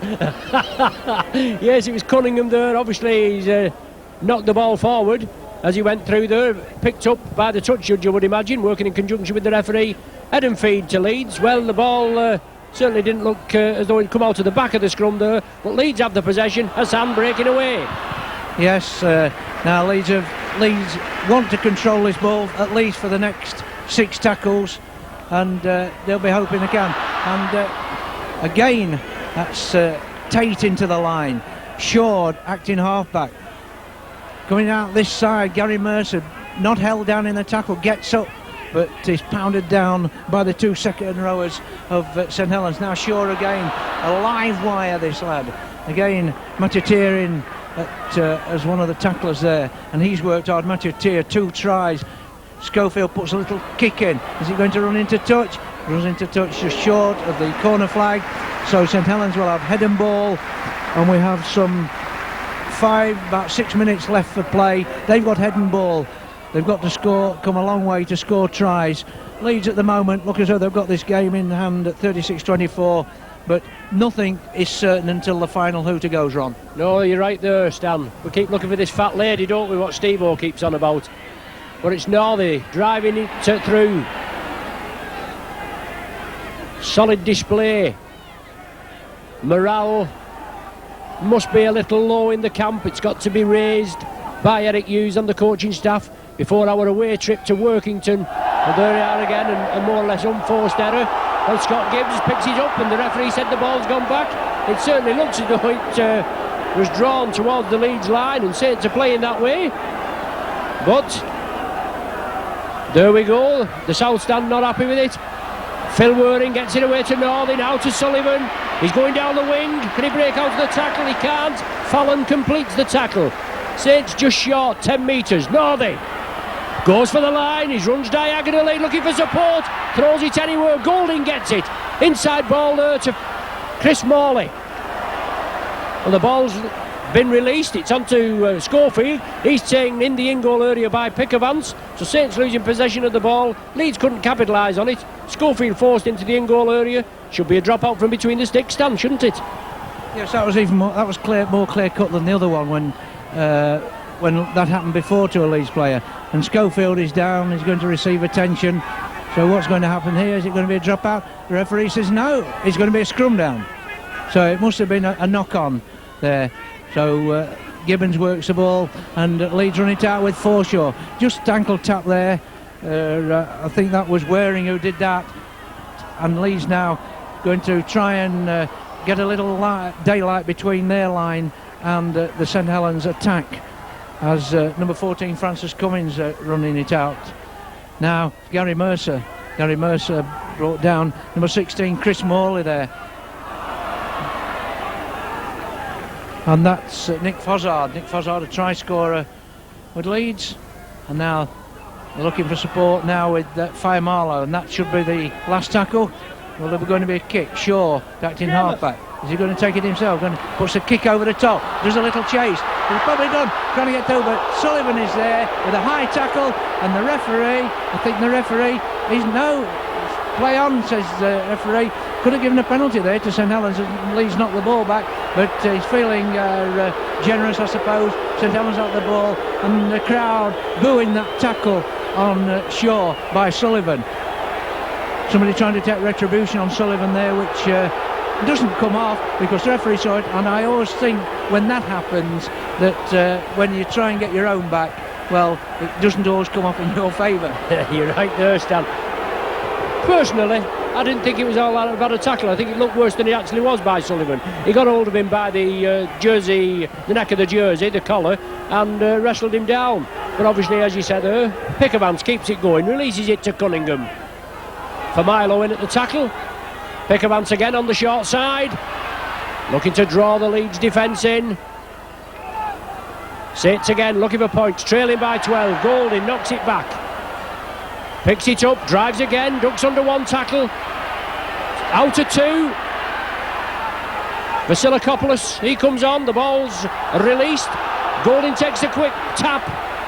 [SPEAKER 2] Yes, it was Cunningham there. Obviously, he's knocked the ball forward as he went through there. Picked up by the touch judge, you would imagine, working in conjunction with the referee. Head and feed to Leeds. Well, the ball certainly didn't look as though it'd come out to the back of the scrum there. But Leeds have the possession. Hassan breaking away.
[SPEAKER 1] Yes, now Leeds want to control this ball at least for the next 6 tackles, and they'll be hoping they can. And again, that's Tate into the line. Shaw acting halfback. Coming out this side, Gary Mercer, not held down in the tackle, gets up, but is pounded down by the 2 second rowers of St Helens. Now Shaw again, a live wire, this lad. Again, Matatier in as one of the tacklers there, and he's worked hard. Matatier, 2 tries. Schofield puts a little kick in. Is he going to run into touch? Runs into touch just short of the corner flag. So St Helens will have head and ball, and we have about 6 minutes left for play. They've got head and ball. They've got to score, come a long way to score tries. Leeds at the moment look as though they've got this game in hand at 36-24, but nothing is certain until the final hooter goes, Ron.
[SPEAKER 2] No, you're right there, Stan. We keep looking for this fat lady, don't we, what Steve-O keeps on about. But it's Northey driving it through. Solid display. Morale must be a little low in the camp. It's got to be raised by Eric Hughes and the coaching staff before our away trip to Workington. And there they are again, and more or less unforced error. Well, Scott Gibbs picks it up, and the referee said the ball's gone back. It certainly looks as though it was drawn towards the Leeds line, and Saints are playing that way. But there we go. The South Stand not happy with it. Phil Waring gets it away to Northey, now to Sullivan. He's going down the wing. Can he break out of the tackle? He can't. Fallon completes the tackle. Saints just short, 10 metres. Northey goes for the line. He runs diagonally, looking for support. Throws it anywhere. Golding gets it. Inside ball there to Chris Morley. Well, the ball's been released. It's onto Schofield. He's taken in the in-goal area by Pickavance. So Saints losing possession of the ball. Leeds couldn't capitalise on it. Schofield forced into the in-goal area. Should be a drop out from between the sticks, Stan, shouldn't it?
[SPEAKER 1] Yes, that was even more. That was more clear cut than the other one when that happened before to a Leeds player. And Schofield is down. He's going to receive attention. So what's going to happen here? Is it going to be a drop out? The referee says no. It's going to be a scrum down. So it must have been a knock on there. So Gibbons works the ball, and Leeds run it out with Forshaw. Just ankle tap there. I think that was Waring who did that. And Leeds now going to try and get a little daylight between their line and the St Helens attack, as number 14 Francis Cummins running it out. Now Gary Mercer brought down number 16 Chris Morley there. And that's Nick Fozzard. Nick Fozzard, a try scorer with Leeds. And now they're looking for support now with Fire Marlow. And that should be the last tackle. Well, there's going to be a kick. Shaw, acting halfback. Is he going to take it himself? Puts a kick over the top. There's a little chase. He's probably done, trying to get through, but Sullivan is there with a high tackle. And the referee, is no. Play on, says the referee. Could have given a penalty there to St Helens, and Leeds knocked the ball back, but he's feeling generous, I suppose. St Helens knocked the ball, and the crowd booing that tackle on Shaw by Sullivan. Somebody trying to take retribution on Sullivan there, which doesn't come off because the referee saw it. And I always think when that happens that when you try and get your own back, well, it doesn't always come off in your favour.
[SPEAKER 2] You're right there, Stan. Personally, I didn't think it was all that bad a tackle. I think it looked worse than it actually was by Sullivan. He got hold of him by the jersey, the neck of the jersey, the collar, and wrestled him down. But obviously, as you said, Pickavance keeps it going, releases it to Cunningham. For Milo in at the tackle. Pickavance again on the short side, looking to draw the Leeds defence in. Sits again, looking for points, trailing by 12. Golding knocks it back. Picks it up, drives again, ducks under one tackle. Out of two. Vasilakopoulos, he comes on, the ball's released. Golding takes a quick tap.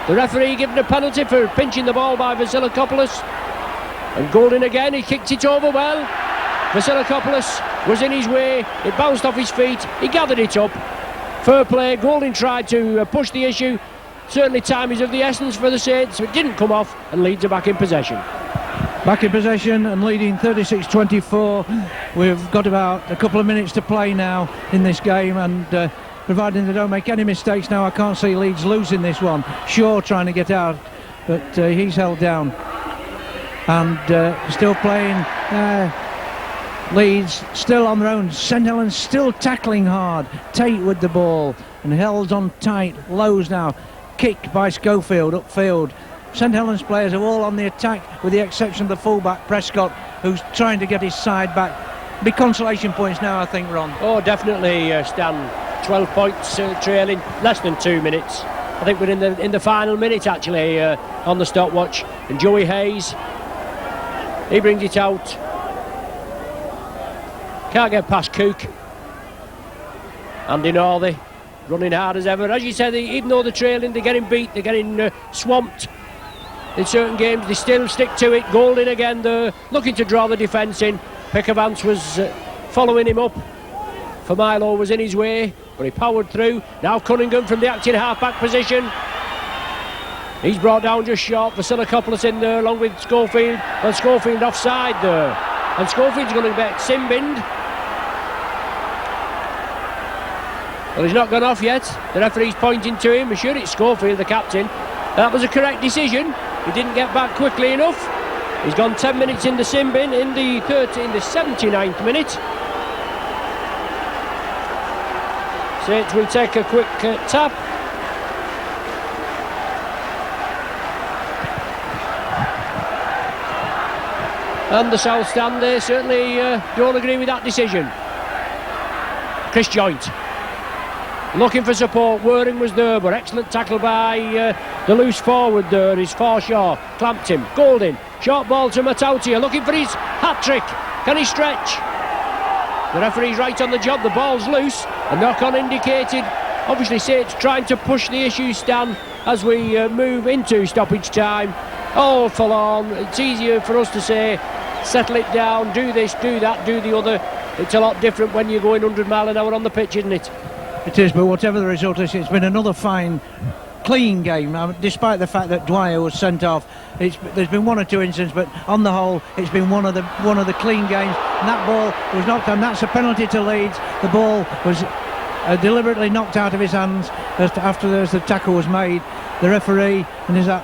[SPEAKER 2] The referee given a penalty for pinching the ball by Vasilakopoulos. And Golding again, he kicked it over well. Vasilakopoulos was in his way, it bounced off his feet, he gathered it up. Fair play, Goulding tried to push the issue. Certainly time is of the essence for the Saints, but it didn't come off, and Leeds are back in possession.
[SPEAKER 1] Back in possession and leading 36-24. We've got about a couple of minutes to play now in this game, and providing they don't make any mistakes now, I can't see Leeds losing this one. Shaw trying to get out, but he's held down. And still playing, Leeds still on their own. St Helens still tackling hard. Tate with the ball and held on tight. Lowe's now kicked by Schofield upfield. St Helens players are all on the attack, with the exception of the fullback Prescott, who's trying to get his side back. Big consolation points now, I think, Ron.
[SPEAKER 2] Oh, definitely, Stan. 12 points trailing, less than 2 minutes. I think we're in the final minute, actually, on the stopwatch. And Joey Hayes, he brings it out. Can't get past Cook. Andy Northey running hard as ever. As you said, even though they're trailing, they're getting beat, they're getting swamped. In certain games, they still stick to it. Goulding again, they're looking to draw the defence in. Pickervance was following him up. Familo was in his way, but he powered through. Now Cunningham from the acting half-back position. He's brought down just short. Vasilakopoulos in there along with Schofield. Well, Schofield offside there. And Schofield's going to get Simbined. Well, he's not gone off yet. The referee's pointing to him. I'm sure it's Schofield, the captain. That was a correct decision. He didn't get back quickly enough. He's gone 10 minutes in the sin bin in the 79th minute. Saints will take a quick tap. And the South Stand, they certainly don't agree with that decision. Chris Joint looking for support. Waring was there, but excellent tackle by the loose forward there is Forshaw. Clamped him. Goulding. Short ball to Matautia, looking for his hat-trick. Can he stretch? The referee's right on the job. The ball's loose. A knock-on indicated. Obviously, Saints trying to push the issue, Stan, as we move into stoppage time. Oh, forlorn. It's easier for us to say, settle it down, do this, do that, do the other. It's a lot different when you're going 100 mile an hour on the pitch, isn't it?
[SPEAKER 1] It is, but whatever the result is, it's been another fine, clean game. Despite the fact that Dwyer was sent off, there's been one or two incidents, but on the whole, it's been one of the clean games. And that ball was knocked down. That's a penalty to Leeds. The ball was deliberately knocked out of his hands after the tackle was made. The referee, and is that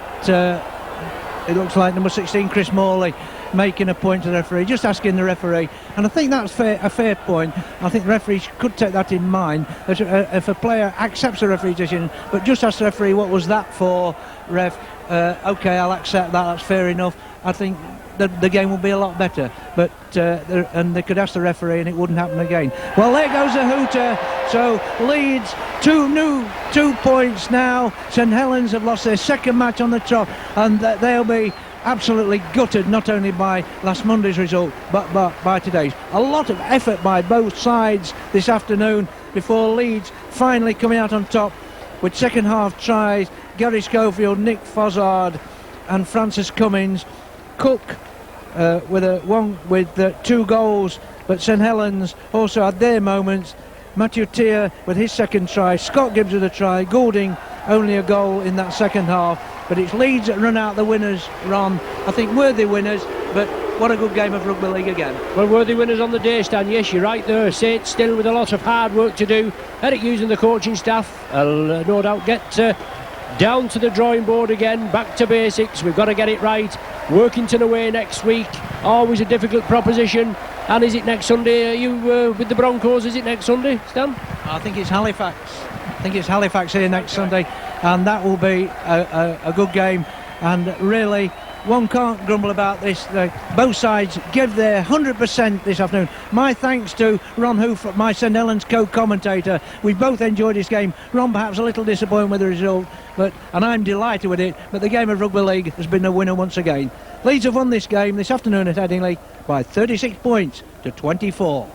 [SPEAKER 1] it looks like number 16, Chris Morley, making a point to the referee, just asking the referee, and I think that's a fair point. I think the referee could take that in mind, that if a player accepts the referee's decision, but just ask the referee, what was that for, ref? Okay, I'll accept that, that's fair enough. I think the game will be a lot better, but and they could ask the referee and it wouldn't happen again. Well, there goes a hooter. So Leeds 2 points now. St Helens have lost their second match on the trot, and they'll be absolutely gutted, not only by last Monday's result but by today's. A lot of effort by both sides this afternoon before Leeds finally coming out on top with second half tries. Gary Schofield, Nick Fozzard and Francis Cummins. Cook with 2 goals, but St Helens also had their moments. Matthew Tier with his second try, Scott Gibbs with a try, Goulding only a goal in that second half. But it's Leeds that run out the winners, Ron. I think worthy winners, but what a good game of rugby league again.
[SPEAKER 2] Well, worthy winners on the day, Stan. Yes, you're right there. Saints still with a lot of hard work to do. Eric Hughes and the coaching staff will no doubt get down to the drawing board again, back to basics. We've got to get it right. Workington away next week, always a difficult proposition. And is it next Sunday? Are you with the Broncos? Is it next Sunday, Stan?
[SPEAKER 1] I think it's Halifax. I think it's Halifax here next Sunday, and that will be a good game. And really, one can't grumble about this. Both sides give their 100% this afternoon. My thanks to Ron Hoof, my St Helens co-commentator. We both enjoyed this game. Ron perhaps a little disappointed with the result, and I'm delighted with it. But the game of rugby league has been a winner once again. Leeds have won this game this afternoon at Headingley by 36 points to 24.